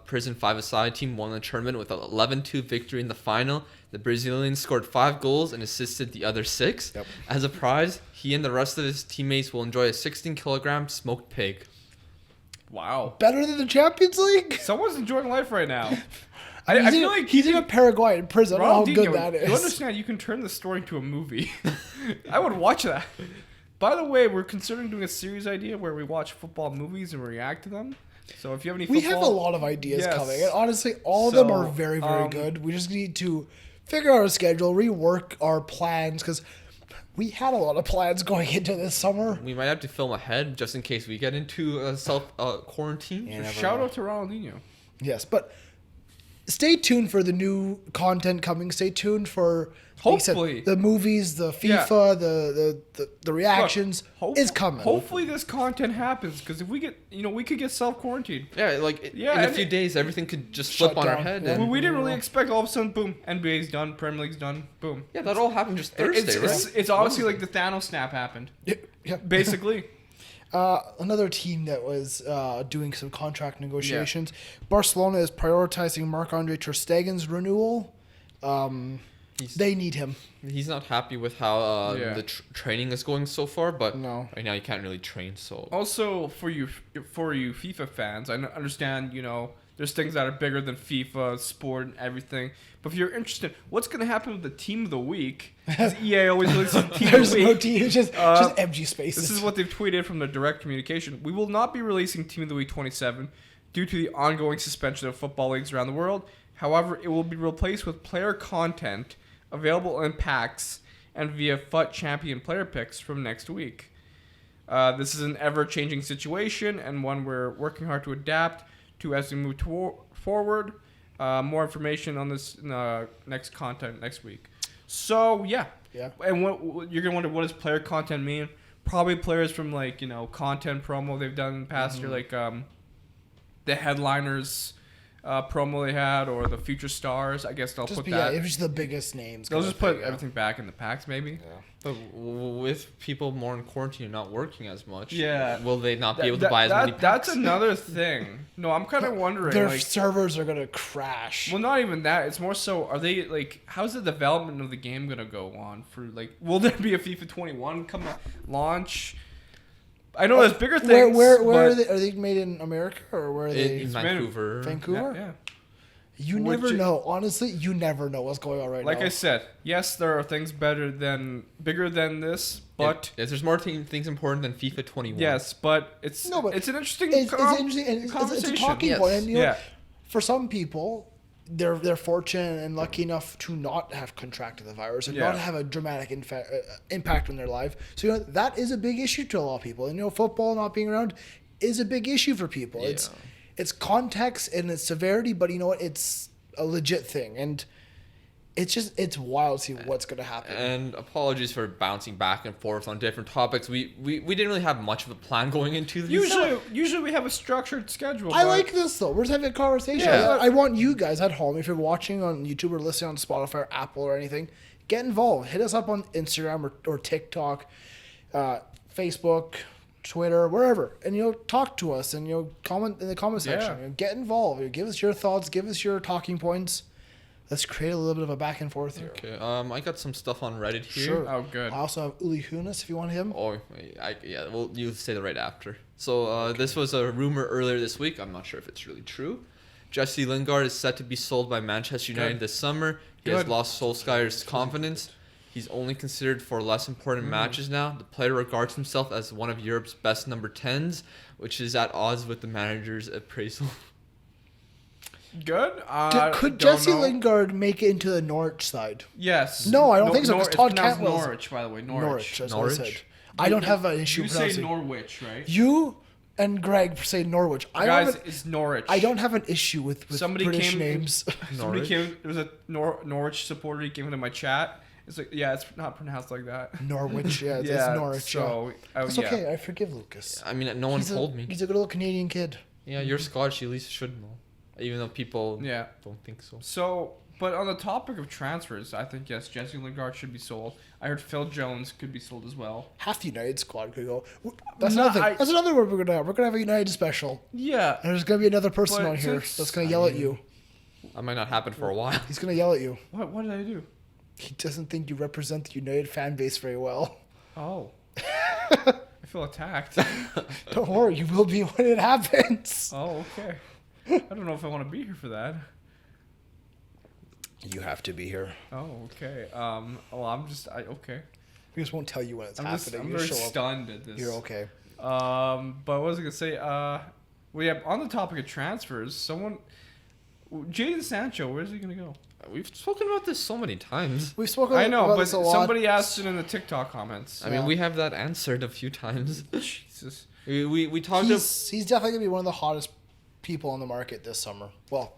Speaker 3: prison five-a-side team won the tournament with an 11-2 victory in the final. The Brazilians scored 5 goals and assisted the other 6.
Speaker 1: Yep.
Speaker 3: As a prize, he and the rest of his teammates will enjoy a 16-kilogram smoked pig.
Speaker 2: Wow.
Speaker 1: Better than the Champions League?
Speaker 2: Someone's enjoying life right now.
Speaker 1: I
Speaker 2: I feel like
Speaker 1: he's in a Paraguayan prison. I don't know how good that
Speaker 2: You
Speaker 1: is.
Speaker 2: understand? You can turn the story into a movie. I would watch that. By the way, we're considering doing a series idea where we watch football movies and react to them. So if you have any
Speaker 1: We
Speaker 2: football,
Speaker 1: have a lot of ideas
Speaker 2: Yes.
Speaker 1: coming, and honestly, all of them
Speaker 2: So,
Speaker 1: are very, very good. We just need to figure out our schedule, rework our plans, because we had a lot of plans going into this summer.
Speaker 3: We might have to film ahead just in case we get into self quarantine.
Speaker 1: You never
Speaker 2: shout
Speaker 1: know.
Speaker 2: out to Ronaldinho.
Speaker 1: Yes, but stay tuned for the new content coming. Stay tuned for like I said,
Speaker 2: Hopefully.
Speaker 1: the movies, the
Speaker 2: Yeah.
Speaker 1: FIFA, the reactions
Speaker 2: Look,
Speaker 1: is coming.
Speaker 2: Hopefully this content happens because if we get, we could get self quarantined.
Speaker 3: Yeah, like in a
Speaker 2: and
Speaker 3: few
Speaker 2: it-
Speaker 3: days, everything could just
Speaker 1: Shut
Speaker 3: flip on our
Speaker 1: down.
Speaker 3: head.
Speaker 1: Yeah.
Speaker 3: And,
Speaker 2: We didn't really expect all of a sudden, boom, NBA's done, Premier League's done, boom.
Speaker 3: yeah, that all happened just Thursday, right?
Speaker 2: It's honestly like the Thanos snap happened,
Speaker 1: Yeah.
Speaker 2: basically.
Speaker 1: Another team that was doing some contract negotiations. Barcelona is prioritizing Marc-Andre Ter Stegen's renewal. They need him.
Speaker 3: He's not happy with how the training is going so far, but
Speaker 1: No.
Speaker 3: right now you can't really train. So
Speaker 2: Also, for you FIFA fans, I understand, there's things that are bigger than FIFA, sport, and everything. But if you're interested, what's going to happen with the Team of the Week? 'Cause EA always releases Team of
Speaker 1: There's
Speaker 2: the Week.
Speaker 1: no team, just empty spaces.
Speaker 2: This is what they've tweeted from their direct communication. We will not be releasing Team of the Week 27 due to the ongoing suspension of football leagues around the world. However, it will be replaced with player content available in packs and via FUT champion player picks from next week. This is an ever-changing situation and one we're working hard to adapt to as we move forward. More information on this in next content next week. So, yeah. And what you're going to wonder, what does player content mean? Probably players from, content promo they've done in the past year, like the headliners promo they had, or the future stars. I guess they'll put that.
Speaker 1: Yeah, it was the biggest names.
Speaker 2: They'll just put everything back in the packs, maybe.
Speaker 1: Yeah.
Speaker 3: But with people more in quarantine and not working as much,
Speaker 2: Yeah.
Speaker 3: will they not be able to buy as many packs?
Speaker 2: That's another thing. No, I'm kind of wondering.
Speaker 1: Their servers are gonna crash.
Speaker 2: Well, not even that. It's more so, are they how's the development of the game gonna go on for will there be a FIFA 21 come launch? I know there's bigger things.
Speaker 1: Where are they? Are they made in America or where are they?
Speaker 3: In Vancouver.
Speaker 1: Vancouver?
Speaker 2: Yeah.
Speaker 1: You never know. Honestly, you never know what's going on right now.
Speaker 2: Like I said, yes, there are things bigger than this, but
Speaker 3: yes, there's more things important than FIFA 21.
Speaker 2: yes, but it's an interesting
Speaker 1: it's interesting and
Speaker 2: conversation.
Speaker 1: it's a talking
Speaker 3: Yes.
Speaker 1: point. And
Speaker 2: Yeah.
Speaker 1: for some people, they're fortunate and lucky enough to not have contracted the virus and not have a dramatic impact on their life. So that is a big issue to a lot of people. And football not being around is a big issue for people.
Speaker 3: Yeah.
Speaker 1: It's context and its severity, but it's a legit thing. And it's wild to see what's going to happen.
Speaker 3: And apologies for bouncing back and forth on different topics. We didn't really have much of a plan going into this.
Speaker 2: Usually we have a structured schedule.
Speaker 1: I like this though. We're just having a conversation.
Speaker 2: Yeah.
Speaker 1: I want you guys at home, if you're watching on YouTube or listening on Spotify or Apple or anything, get involved. Hit us up on Instagram or TikTok, Facebook, Twitter, wherever, and talk to us and comment in the comment section. Get involved. Give us your thoughts. Give us your talking points. Let's create a little bit of a back and forth here.
Speaker 3: Okay. I got some stuff on Reddit here.
Speaker 1: Sure.
Speaker 2: Oh, good.
Speaker 1: I also have Uli Hunas if you want him.
Speaker 3: Oh, well, you say that right after. So this was a rumor earlier this week. I'm not sure if it's really true. Jesse Lingard is set to be sold by Manchester United this summer. He has lost Solskjaer's confidence. He's only considered for less important matches now. The player regards himself as one of Europe's best number 10s, which is at odds with the manager's appraisal.
Speaker 2: Good.
Speaker 1: Could Jesse Lingard make it into the Norwich side?
Speaker 2: Yes.
Speaker 1: No, I don't think so. Because Todd Cantwell's
Speaker 2: Norwich, by the way.
Speaker 1: Norwich. That's what I
Speaker 3: Norwich?
Speaker 1: said. I don't have an issue
Speaker 2: You say
Speaker 1: pronouncing.
Speaker 2: Norwich, right?
Speaker 1: You and Greg say Norwich.
Speaker 2: Guys, it's Norwich.
Speaker 1: I don't have an issue with British names.
Speaker 2: Somebody came. There was a Norwich supporter. He came into my chat. It's like, it's not pronounced like that.
Speaker 1: Norwich, it's Norwich.
Speaker 2: So
Speaker 1: it's okay. I forgive Lucas.
Speaker 3: I mean, no one told me.
Speaker 1: He's a good little Canadian kid.
Speaker 3: Yeah, you're Scottish. You at least should know, even though people don't think so.
Speaker 2: So, but on the topic of transfers, I think yes, Jesse Lingard should be sold. I heard Phil Jones could be sold as well.
Speaker 1: Half the United squad could go. That's another thing. That's another word we're gonna have. We're gonna have a United special.
Speaker 2: Yeah.
Speaker 1: And there's gonna be another person on here that's gonna yell at you.
Speaker 3: That might not happen for a while.
Speaker 1: He's gonna yell at you.
Speaker 2: What did I do?
Speaker 1: He doesn't think you represent the United fan base very well.
Speaker 2: Oh. I feel attacked.
Speaker 1: Don't worry, you will be when it happens.
Speaker 2: Oh, okay. I don't know if I want to be here for that.
Speaker 1: You have to be here.
Speaker 2: Oh, okay. Well, okay.
Speaker 1: We just won't tell you when it's happening.
Speaker 2: I'm very stunned at this.
Speaker 1: You're okay.
Speaker 2: But what was I gonna say? On the topic of transfers, Jadon Sancho, where's he gonna go?
Speaker 3: We've spoken about this so many times.
Speaker 1: We've spoken
Speaker 2: I know,
Speaker 1: about
Speaker 2: but
Speaker 1: this a lot.
Speaker 2: somebody asked it in the TikTok comments.
Speaker 3: I mean, we have that answered a few times.
Speaker 2: Jesus.
Speaker 3: We talked.
Speaker 1: He's definitely gonna be one of the hottest people on the market this summer. Well,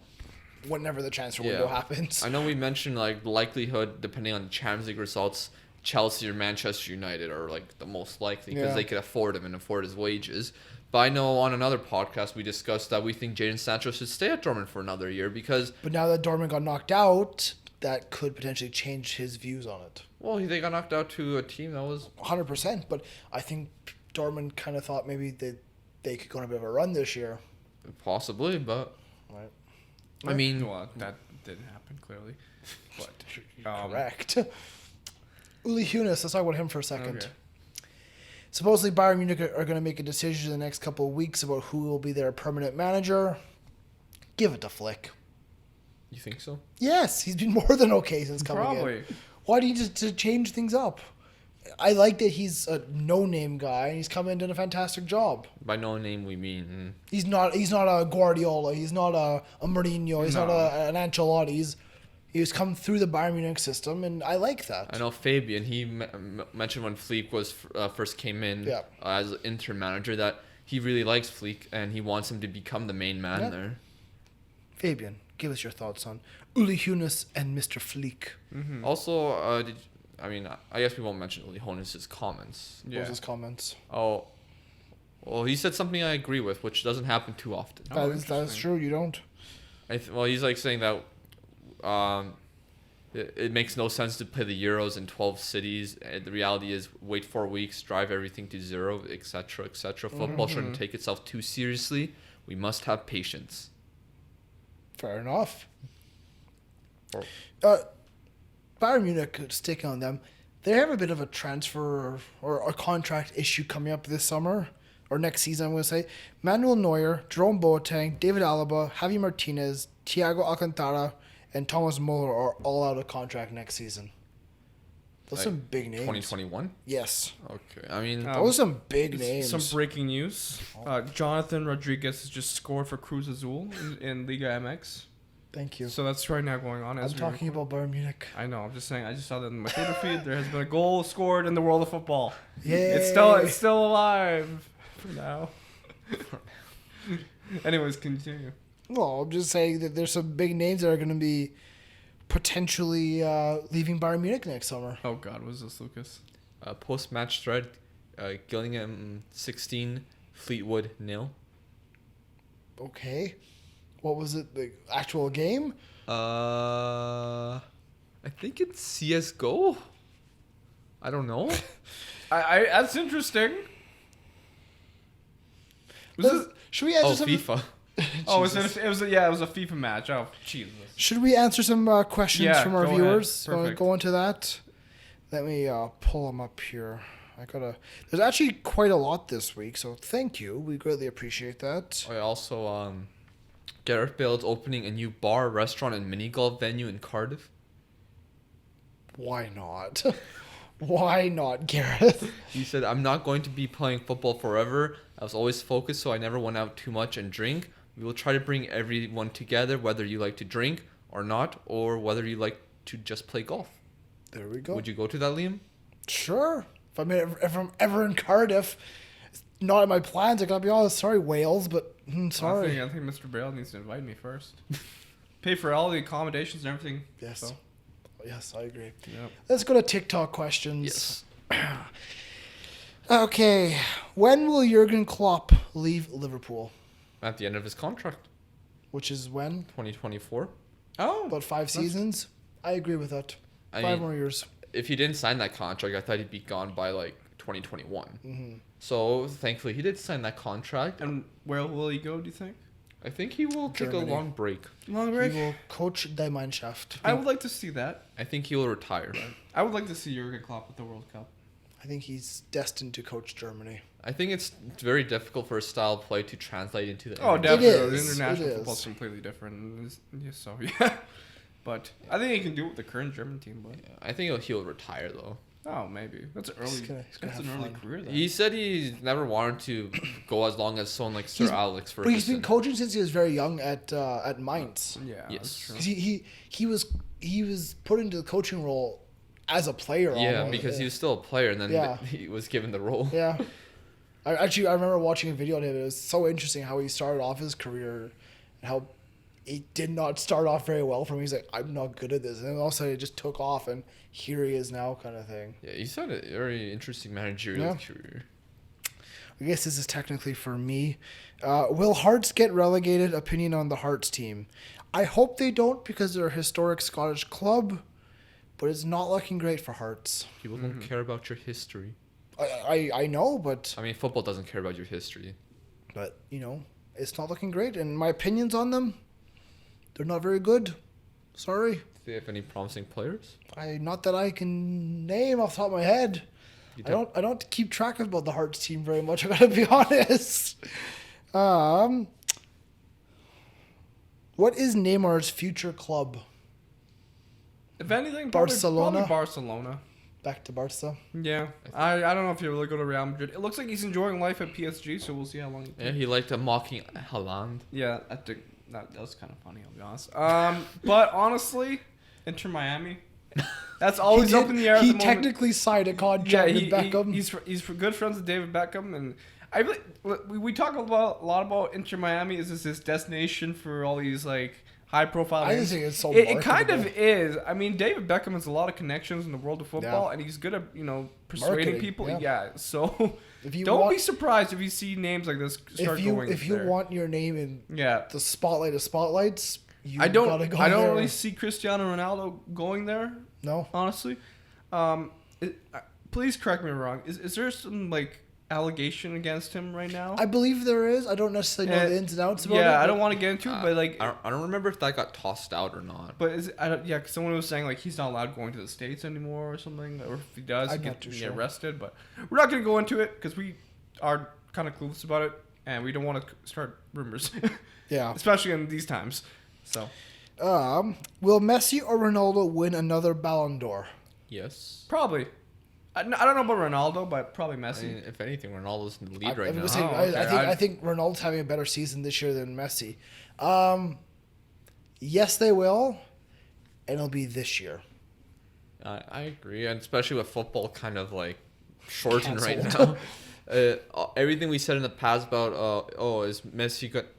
Speaker 1: whenever the transfer window happens.
Speaker 3: I know we mentioned the likelihood, depending on Champions League results, Chelsea or Manchester United are the most likely because they could afford him and afford his wages. But I know on another podcast we discussed that we think Jadon Sancho should stay at Dortmund for another year because...
Speaker 1: But now that Dortmund got knocked out, that could potentially change his views on it.
Speaker 3: Well, they got knocked out to a team that was...
Speaker 1: 100%, but I think Dortmund kind of thought maybe they could go on a bit of a run this year.
Speaker 3: Possibly, but...
Speaker 1: Right.
Speaker 3: I mean...
Speaker 2: Well, didn't happen clearly. But
Speaker 1: Correct. Uli Hoeneß, let's talk about him for a second.
Speaker 2: Okay.
Speaker 1: Supposedly Bayern Munich are going to make a decision in the next couple of weeks about who will be their permanent manager. Give it to Flick.
Speaker 3: You think so?
Speaker 1: Yes, he's been more than okay since coming
Speaker 2: Probably.
Speaker 1: in. Why do you just to change things up? I like that he's a no-name guy and he's come in and done a fantastic job.
Speaker 3: By no name, we mean
Speaker 1: He's not a Guardiola. He's not a Mourinho. He's not an Ancelotti. He's come through the Bayern Munich system, and I like that.
Speaker 3: I know Fabian. He mentioned when Flick was first came in as interim manager that he really likes Flick and he wants him to become the main man there.
Speaker 1: Fabian, give us your thoughts on Uli Hoeneß and Mr. Flick.
Speaker 2: Mm-hmm.
Speaker 3: Also, I guess we won't mention Uli Hoeneß's comments.
Speaker 1: What was his comments?
Speaker 3: Oh, well, he said something I agree with, which doesn't happen too often.
Speaker 1: That is true. You don't.
Speaker 3: Well, he's like saying that it makes no sense to play the Euros in 12 cities. The reality is wait 4 weeks, drive everything to zero, etc., etc. Football shouldn't take itself too seriously. We must have patience.
Speaker 1: Fair enough.
Speaker 3: Or-
Speaker 1: Bayern Munich, sticking on them, they have a bit of a transfer or a contract issue coming up this summer or next season, I'm going to say. Manuel Neuer, Jerome Boateng, David Alaba, Javi Martinez, Thiago Alcantara, and Thomas Muller are all out of contract next season. Those are some big names.
Speaker 3: 2021?
Speaker 1: Yes.
Speaker 3: Okay. I mean,
Speaker 1: Those are some big names.
Speaker 2: Some breaking news. Jonathan Rodriguez has just scored for Cruz Azul in Liga MX.
Speaker 1: Thank you.
Speaker 2: So that's right now going on.
Speaker 1: I'm talking about Bayern Munich.
Speaker 2: I know. I'm just saying. I just saw that in my Twitter feed. There has been a goal scored in the world of football.
Speaker 1: Yay.
Speaker 2: It's still alive for now. Anyways, continue.
Speaker 1: Well, I'm just saying that there's some big names that are going to be potentially leaving Bayern Munich next summer.
Speaker 2: Oh God, what is this, Lucas?
Speaker 3: post-match thread, Gillingham 16, Fleetwood 0.
Speaker 1: Okay. What was it? The actual game?
Speaker 3: I think it's CS:GO. I don't know.
Speaker 2: I that's interesting.
Speaker 1: Should we answer some?
Speaker 3: FIFA.
Speaker 2: Oh, it was a FIFA match. Oh, Jesus.
Speaker 1: Should we answer some questions from our
Speaker 2: go
Speaker 1: viewers?
Speaker 2: ahead. Perfect.
Speaker 1: Go into that. Let me pull them up here. There's actually quite a lot this week, so thank you. We greatly appreciate that.
Speaker 3: I also Gareth Bale's opening a new bar, restaurant, and mini golf venue in Cardiff.
Speaker 1: Why not? Why not, Gareth?
Speaker 3: He said, "I'm not going to be playing football forever. I was always focused, so I never went out too much and drink. We will try to bring everyone together, whether you like to drink or not, or whether you like to just play golf."
Speaker 1: There we go.
Speaker 3: Would you go to that, Liam?
Speaker 1: Sure. If I'm ever in Cardiff, it's not in my plans. I gotta be honest. Sorry, Wales, but sorry.
Speaker 2: I think Mr. Bale needs to invite me first. Pay for all the accommodations and everything.
Speaker 1: Yes.
Speaker 2: So.
Speaker 1: Yes, I agree.
Speaker 2: Yep.
Speaker 1: Let's go to TikTok questions.
Speaker 3: Yes.
Speaker 1: Okay. When will Jurgen Klopp leave Liverpool?
Speaker 3: At the end of his contract,
Speaker 1: Which is when?
Speaker 3: 2024.
Speaker 2: Oh,
Speaker 1: About 5 seasons? I agree with that.
Speaker 3: I
Speaker 1: 5
Speaker 3: mean,
Speaker 1: more years.
Speaker 3: if he didn't sign that contract, I thought he'd be gone by like 2021.
Speaker 1: Mm-hmm.
Speaker 3: So thankfully, he did sign that contract.
Speaker 2: and where will he go? Do you think?
Speaker 3: I think he will take
Speaker 1: Germany.
Speaker 3: a long break.
Speaker 2: Long
Speaker 1: He
Speaker 2: break.
Speaker 1: will coach Die Mannschaft.
Speaker 2: I would like to see that.
Speaker 3: I think he will retire.
Speaker 2: I would like to see Jurgen Klopp at the World Cup.
Speaker 1: I think he's destined to coach Germany.
Speaker 3: I think it's very difficult for his style of play to translate into the.
Speaker 2: Oh,
Speaker 3: NFL.
Speaker 2: definitely.
Speaker 1: is.
Speaker 2: International
Speaker 1: It
Speaker 2: football's
Speaker 1: is.
Speaker 2: completely different. So yeah, but I think he can do it with the current German team. But
Speaker 3: I think he'll retire though.
Speaker 2: oh, maybe that's early.
Speaker 1: He's gonna
Speaker 2: That's an
Speaker 1: have
Speaker 2: early
Speaker 1: fun.
Speaker 2: career. Then.
Speaker 3: He said he's never wanted to go as long as someone like Sir
Speaker 1: He's-
Speaker 3: Alex
Speaker 1: But he's
Speaker 3: Ferguson.
Speaker 1: been coaching since he was very young at Mainz.
Speaker 2: Yeah,
Speaker 3: Yes.
Speaker 2: that's true.
Speaker 1: 'Cause he was put into the coaching role as a player.
Speaker 3: Yeah,
Speaker 1: almost.
Speaker 3: because he was still a player, and then
Speaker 1: Yeah.
Speaker 3: he was given the role.
Speaker 1: Yeah. I remember watching a video of him. It was so interesting how he started off his career and how he did not start off very well for him. He's like, I'm not good at this. And then all of a sudden it just took off and here he is now kind of thing.
Speaker 3: Yeah, he's had a very interesting managerial
Speaker 1: Yeah.
Speaker 3: career.
Speaker 1: I guess this is technically for me. Will Hearts get relegated? Opinion on the Hearts team. I hope they don't because they're a historic Scottish club, but it's not looking great for Hearts.
Speaker 3: People don't care about your history.
Speaker 1: I know, but
Speaker 3: I mean, football doesn't care about your history.
Speaker 1: it's not looking great. And my opinions on them, they're not very good. Sorry.
Speaker 3: Do they have any promising players?
Speaker 1: Not that I can name off the top of my head.
Speaker 3: You
Speaker 1: I don't keep track about the Hearts team very much. I gotta be honest. What is Neymar's future club?
Speaker 2: If anything,
Speaker 1: Barcelona?
Speaker 2: Probably Barcelona.
Speaker 1: Back to Barca.
Speaker 2: Yeah, I don't know if he'll really go to Real Madrid. It looks like he's enjoying life at PSG, so we'll see how long.
Speaker 3: Yeah, he liked mocking Haaland.
Speaker 2: Yeah, that was kind of funny. I'll be honest. But honestly, Inter Miami. That's always up in the air. At the
Speaker 1: He
Speaker 2: moment.
Speaker 1: technically signed a contract with Beckham.
Speaker 2: He's good friends with David Beckham, and I really we talk a lot about Inter Miami. Is this destination for all these like high profile?
Speaker 1: I just think it's so.
Speaker 2: It kind of is. I mean, David Beckham has a lot of connections in the world of football,
Speaker 1: Yeah.
Speaker 2: and he's good at persuading
Speaker 1: Marketing,
Speaker 2: people.
Speaker 1: yeah.
Speaker 2: Yeah. So
Speaker 1: If you
Speaker 2: don't be surprised if you see names like this start going.
Speaker 1: If you
Speaker 2: there.
Speaker 1: want your name in
Speaker 2: Yeah.
Speaker 1: the spotlight of spotlights, you
Speaker 2: I don't
Speaker 1: gotta go
Speaker 2: really
Speaker 1: there.
Speaker 2: see Cristiano Ronaldo going there.
Speaker 1: No.
Speaker 2: Honestly, please correct me if I'm wrong. Is there some like allegation against him right now?
Speaker 1: I believe there is. I don't necessarily know the ins and outs about it.
Speaker 2: Yeah, I
Speaker 1: but
Speaker 2: don't want to get into it, but like,
Speaker 3: I don't remember if that got tossed out or not.
Speaker 2: but is it, I don't, yeah, 'cause someone was saying like he's not allowed going to the States anymore or something, or if he does,
Speaker 1: I'm
Speaker 2: he
Speaker 1: not
Speaker 2: can
Speaker 1: too
Speaker 2: get
Speaker 1: sure.
Speaker 2: arrested. But we're not going to go into it because we are kind of clueless about it, and we don't want to start rumors,
Speaker 1: Yeah.
Speaker 2: especially in these times. So
Speaker 1: Will Messi or Ronaldo win another Ballon d'Or?
Speaker 3: Yes.
Speaker 2: probably. I don't know about Ronaldo, but probably
Speaker 3: I
Speaker 2: Messi.
Speaker 3: mean, if anything, Ronaldo's in the lead right now.
Speaker 1: I think Ronaldo's having a better season this year than Messi. Yes, they will, and it'll be this year.
Speaker 3: I agree, and especially with football kind of like shortened right
Speaker 1: Canceled.
Speaker 3: now. Everything we said in the past about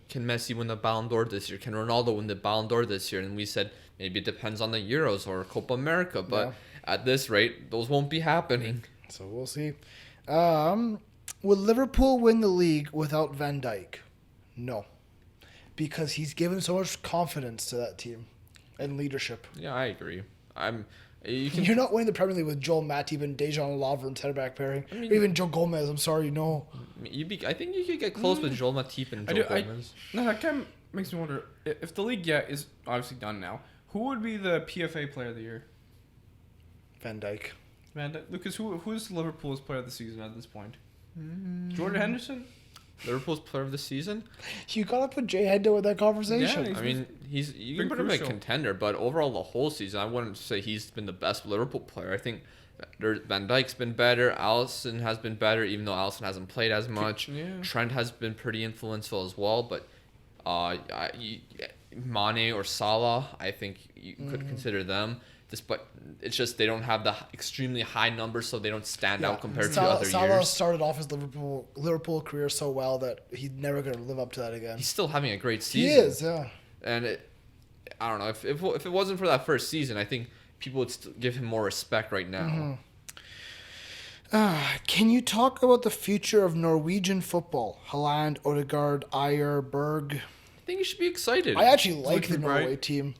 Speaker 3: can Messi win the Ballon d'Or this year? Can Ronaldo win the Ballon d'Or this year? And we said maybe it depends on the Euros or Copa America, but at this rate, those won't be happening.
Speaker 1: So we'll see. Will Liverpool win the league without Van Dijk? No, because he's given so much confidence to that team and leadership.
Speaker 3: Yeah, I agree.
Speaker 1: You're not winning the Premier League with Joel Matip and Dejan Lovren center back pairing, or even Joe Gomez. I'm sorry, no.
Speaker 3: I think you could get close with Joel Matip and Joe Gomez.
Speaker 2: No, that kind of makes me wonder if the league is obviously done now. Who would be the PFA Player of the Year?
Speaker 1: Van Dijk.
Speaker 2: Man, Lucas, who's Liverpool's Player of the Season at this point? Jordan Henderson.
Speaker 3: Liverpool's Player of the Season.
Speaker 1: You gotta put Jay Hendo in that conversation.
Speaker 2: Yeah,
Speaker 3: I mean, you
Speaker 2: been
Speaker 3: can put him in a
Speaker 2: crucial.
Speaker 3: contender, but overall the whole season, I wouldn't say he's been the best Liverpool player. I think Van Dijk's been better. Alisson has been better, even though Alisson hasn't played as much.
Speaker 2: Yeah.
Speaker 3: Trent has been pretty influential as well, but Mane or Salah, I think you could consider them. But it's just they don't have the extremely high numbers, so they don't stand out compared to other
Speaker 1: Salah
Speaker 3: years.
Speaker 1: started off his Liverpool career so well that he's never gonna live up to that again.
Speaker 3: He's still having a great season.
Speaker 1: He is, yeah.
Speaker 3: And I don't know if it wasn't for that first season, I think people would still give him more respect right now.
Speaker 1: Can you talk about the future of Norwegian football? Haaland, Odegaard, Ayer, Berg.
Speaker 3: I think you should be excited.
Speaker 1: I actually like the
Speaker 2: looking
Speaker 1: Norway
Speaker 2: bright.
Speaker 1: team.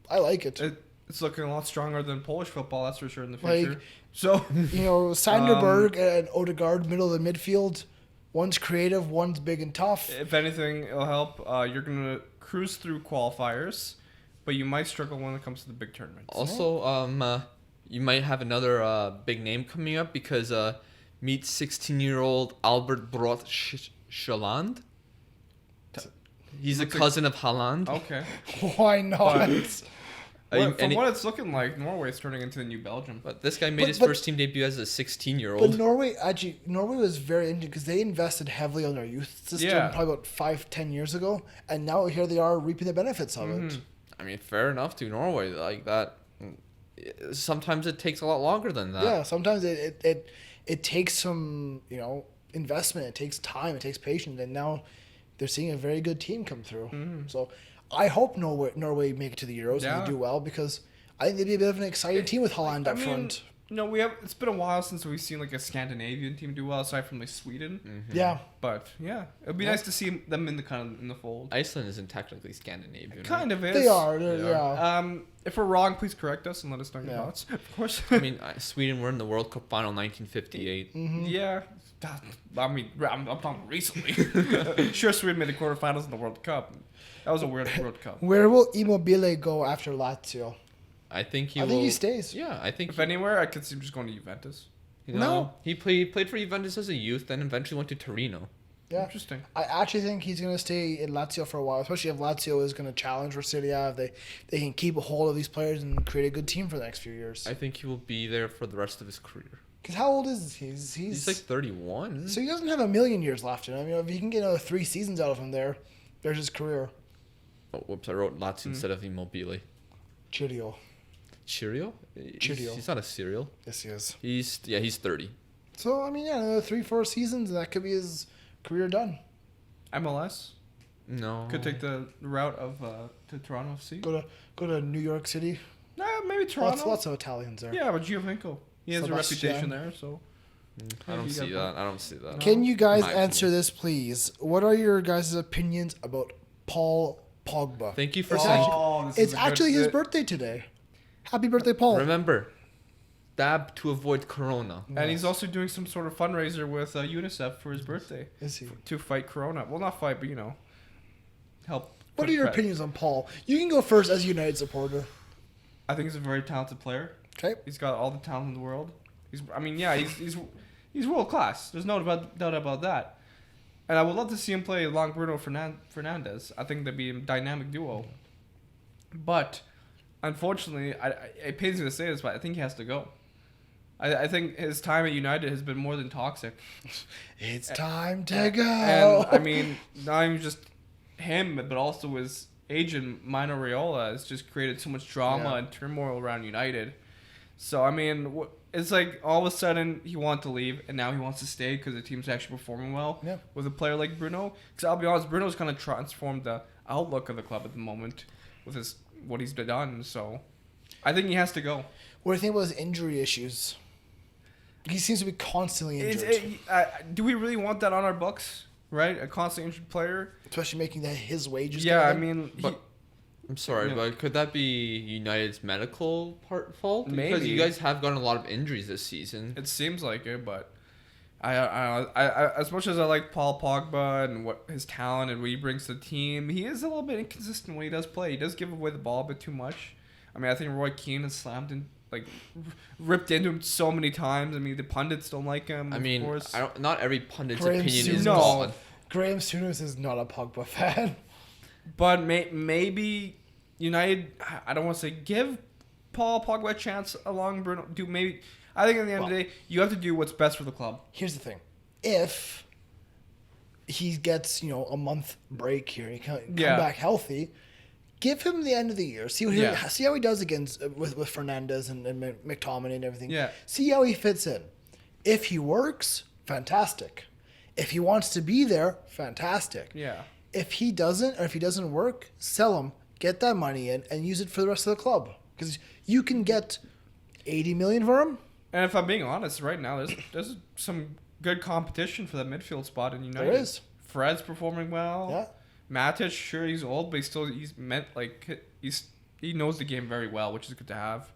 Speaker 1: I like it.
Speaker 2: It's looking a lot stronger than Polish football, that's for sure, in the
Speaker 1: Like-
Speaker 2: future. So,
Speaker 1: Sander Berg and Odegaard, middle of the midfield. One's creative, one's big and tough.
Speaker 2: if anything, it'll help. You're going to cruise through qualifiers, but you might struggle when it comes to the big tournaments.
Speaker 3: Also, you might have another big name coming up because meet 16-year-old Albert Brot Shaland. He's a cousin of Haaland.
Speaker 2: Okay.
Speaker 1: Why not?
Speaker 2: From what it's looking like, Norway's turning into the new Belgium.
Speaker 3: But this guy made his first team debut as a 16-year-old.
Speaker 1: But Norway was very interesting because they invested heavily on their youth system probably about 5-10 years ago, and now here they are reaping the benefits of it.
Speaker 3: I mean, fair enough to Norway like that. Sometimes it takes a lot longer than that.
Speaker 1: Yeah, sometimes it takes some investment, it takes time, it takes patience, and now they're seeing a very good team come through. So I hope Norway make it to the Euros and they do well because I think they'd be a bit of an exciting team with Haaland up front.
Speaker 2: It's been a while since we've seen like a Scandinavian team do well aside from like Sweden.
Speaker 1: Yeah.
Speaker 2: But yeah, it'd be nice to see them in the fold.
Speaker 3: Iceland isn't technically Scandinavian.
Speaker 2: Kind of is.
Speaker 1: They are. Yeah.
Speaker 2: If we're wrong, please correct us and let us know your thoughts. Of course.
Speaker 3: I mean, Sweden were in the World Cup final 1958.
Speaker 2: Yeah, I mean, I'm talking recently. Sure, Sweden made the quarterfinals in the World Cup. That was a weird World Cup.
Speaker 1: Where will Immobile go after Lazio?
Speaker 3: I think
Speaker 1: I think he stays.
Speaker 3: Yeah, I think
Speaker 2: If anywhere, I could see him just going to Juventus.
Speaker 1: No.
Speaker 3: He played for Juventus as a youth, then eventually went to Torino.
Speaker 1: Yeah.
Speaker 2: Interesting.
Speaker 1: I actually think he's going to stay in Lazio for a while, especially if Lazio is going to challenge for Serie A. If they can keep a hold of these players and create a good team for the next few years.
Speaker 3: I think he will be there for the rest of his career.
Speaker 1: Because how old is he?
Speaker 3: He's like 31.
Speaker 1: So he doesn't have a million years left in him. You know, if he can get another 3 seasons out of him there's his career.
Speaker 3: Oh, whoops, I wrote Lazio instead of Immobile.
Speaker 1: Chirio.
Speaker 3: Cheerio?
Speaker 1: Cheerio.
Speaker 3: He's not a cereal.
Speaker 1: Yes, he is.
Speaker 3: He's 30.
Speaker 1: So, I mean, yeah, another 3-4 seasons, and that could be his career done.
Speaker 2: MLS
Speaker 3: No.
Speaker 2: could take the route of to Toronto FC.
Speaker 1: Go to New York City.
Speaker 2: Nah, maybe Toronto.
Speaker 1: Lots of Italians there.
Speaker 2: Yeah, but Giovinco. He has a
Speaker 1: Sebastian.
Speaker 2: reputation there, so.
Speaker 3: I don't
Speaker 2: You
Speaker 3: see
Speaker 2: got
Speaker 3: that. I don't see that.
Speaker 1: Can you guys
Speaker 3: My
Speaker 1: answer
Speaker 3: opinion.
Speaker 1: this, please? What are your guys' opinions about Paul Pogba?
Speaker 3: Thank you for
Speaker 1: It's
Speaker 3: saying.
Speaker 1: actually- It's actually his birthday today. Happy birthday, Paul.
Speaker 3: Remember, dab to avoid corona.
Speaker 2: And he's also doing some sort of fundraiser with UNICEF for his birthday
Speaker 1: Is he?
Speaker 2: to fight Corona. Well, not fight, but help.
Speaker 1: What
Speaker 2: put
Speaker 1: are your
Speaker 2: back.
Speaker 1: opinions on Paul? You can go first as a United supporter.
Speaker 2: I think he's a very talented player.
Speaker 1: Okay.
Speaker 2: He's got all the talent in the world. He's world class. There's no doubt about that. And I would love to see him play along Bruno Fernandes. I think that'd be a dynamic duo. But unfortunately, it pains me to say this, but I think he has to go. I think his time at United has been more than toxic.
Speaker 1: It's time to go.
Speaker 2: And I mean, not even just him, but also his agent, Mino Raiola, has just created so much drama and turmoil around United. So, I mean, it's like all of a sudden he wanted to leave, and now he wants to stay because the team's actually performing well with a player like Bruno. Because I'll be honest, Bruno's kind of transformed the outlook of the club at the moment with what he's done. So, I think he has to go.
Speaker 1: What do you think about his injury issues? He seems to be constantly injured.
Speaker 2: Do we really want that on our books? Right? A constantly injured player?
Speaker 1: Especially making that his wages.
Speaker 2: Yeah, I
Speaker 1: go down.
Speaker 2: mean...
Speaker 3: But I'm sorry,
Speaker 2: Yeah.
Speaker 3: but could that be United's medical fault? Because
Speaker 2: Maybe.
Speaker 3: you guys have gotten a lot of injuries this season.
Speaker 2: It seems like it, but I as much as I like Paul Pogba and what his talent and what he brings to the team, he is a little bit inconsistent when he does play. He does give away the ball a bit too much. I mean, I think Roy Keane has ripped into him so many times. I mean, the pundits don't like him.
Speaker 3: I
Speaker 2: of
Speaker 3: mean,
Speaker 2: course.
Speaker 3: not every pundit's
Speaker 1: Graham
Speaker 3: opinion is
Speaker 1: Souness.
Speaker 3: valid.
Speaker 1: Graham Souness is not a Pogba fan.
Speaker 2: But maybe United. I don't want to say give Paul Pogba a chance along Bruno. I think at the end of the day, you have to do what's best for the club.
Speaker 1: Here's the thing. If he gets, a month break here, he can come back healthy, give him the end of the year. See how he does against with Fernandes and McTominay and everything.
Speaker 2: Yeah.
Speaker 1: See how he fits in. If he works, fantastic. If he wants to be there, fantastic.
Speaker 2: Yeah.
Speaker 1: If he doesn't, or if he doesn't work, sell him, get that money in, and use it for the rest of the club. Because you can get 80 million for him.
Speaker 2: And if I'm being honest, right now there's some good competition for that midfield spot in United.
Speaker 1: There is.
Speaker 2: Fred's performing well.
Speaker 1: Yeah.
Speaker 2: Matic, sure he's old, but he knows the game very well, which is good to have.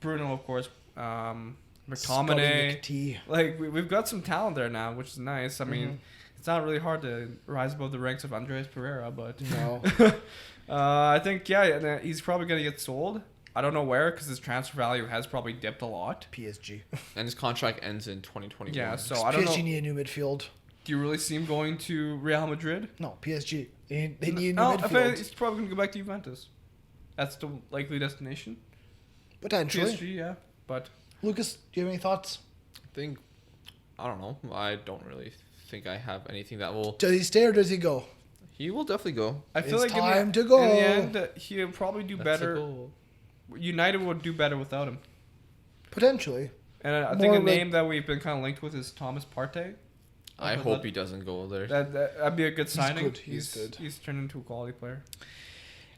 Speaker 2: Bruno, of course. McTominay. We've got some talent there now, which is nice. I mean, it's not really hard to rise above the ranks of Andreas Pereira, but
Speaker 1: No.
Speaker 2: I think and he's probably gonna get sold. I don't know where because his transfer value has probably dipped a lot.
Speaker 1: PSG.
Speaker 3: And his contract ends in 2021.
Speaker 2: Yeah, so I don't know.
Speaker 1: PSG need a new midfield.
Speaker 2: Do you really see him going to Real Madrid?
Speaker 1: No, PSG. They need a new
Speaker 2: No, I
Speaker 1: midfield.
Speaker 2: think he's probably gonna go back to Juventus. That's the likely destination.
Speaker 1: Potentially.
Speaker 2: PSG, yeah, but.
Speaker 1: Lucas, do you have any thoughts?
Speaker 3: I don't know. I don't really think I have anything that will.
Speaker 1: Does he stay or does he go?
Speaker 3: He will definitely go.
Speaker 2: I feel
Speaker 1: It's
Speaker 2: like
Speaker 1: time to go.
Speaker 2: In the end, he'll probably do
Speaker 3: That's
Speaker 2: better.
Speaker 3: a goal.
Speaker 2: United would do better without him.
Speaker 1: Potentially.
Speaker 2: And I think
Speaker 1: More
Speaker 2: a
Speaker 1: like-
Speaker 2: name that we've been kind of linked with is Thomas Partey.
Speaker 3: I hope he doesn't go there.
Speaker 2: That'd be a good signing.
Speaker 1: good. He's good.
Speaker 2: He's turned into a quality player.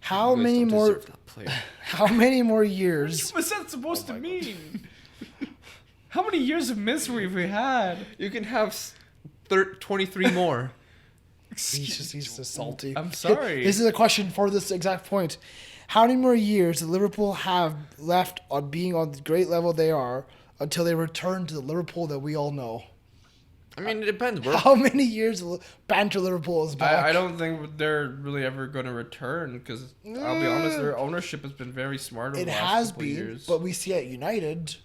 Speaker 1: How
Speaker 3: You guys
Speaker 1: many
Speaker 3: don't
Speaker 1: more?
Speaker 3: deserve that player.
Speaker 1: How many more years?
Speaker 2: What's that supposed to mean? How many years of misery have we had?
Speaker 3: You can have 23 more.
Speaker 1: He's just salty.
Speaker 2: I'm sorry.
Speaker 1: This is a question for this exact point. How many more years does Liverpool have left on being on the great level they are until they return to the Liverpool that we all know?
Speaker 3: I mean, it depends.
Speaker 1: How many years banter Liverpool is back?
Speaker 2: I don't think they're really ever going to return because I'll be honest, their ownership has been very smart over
Speaker 1: It
Speaker 2: the last
Speaker 1: has
Speaker 2: couple of
Speaker 1: been,
Speaker 2: years.
Speaker 1: but we see at United,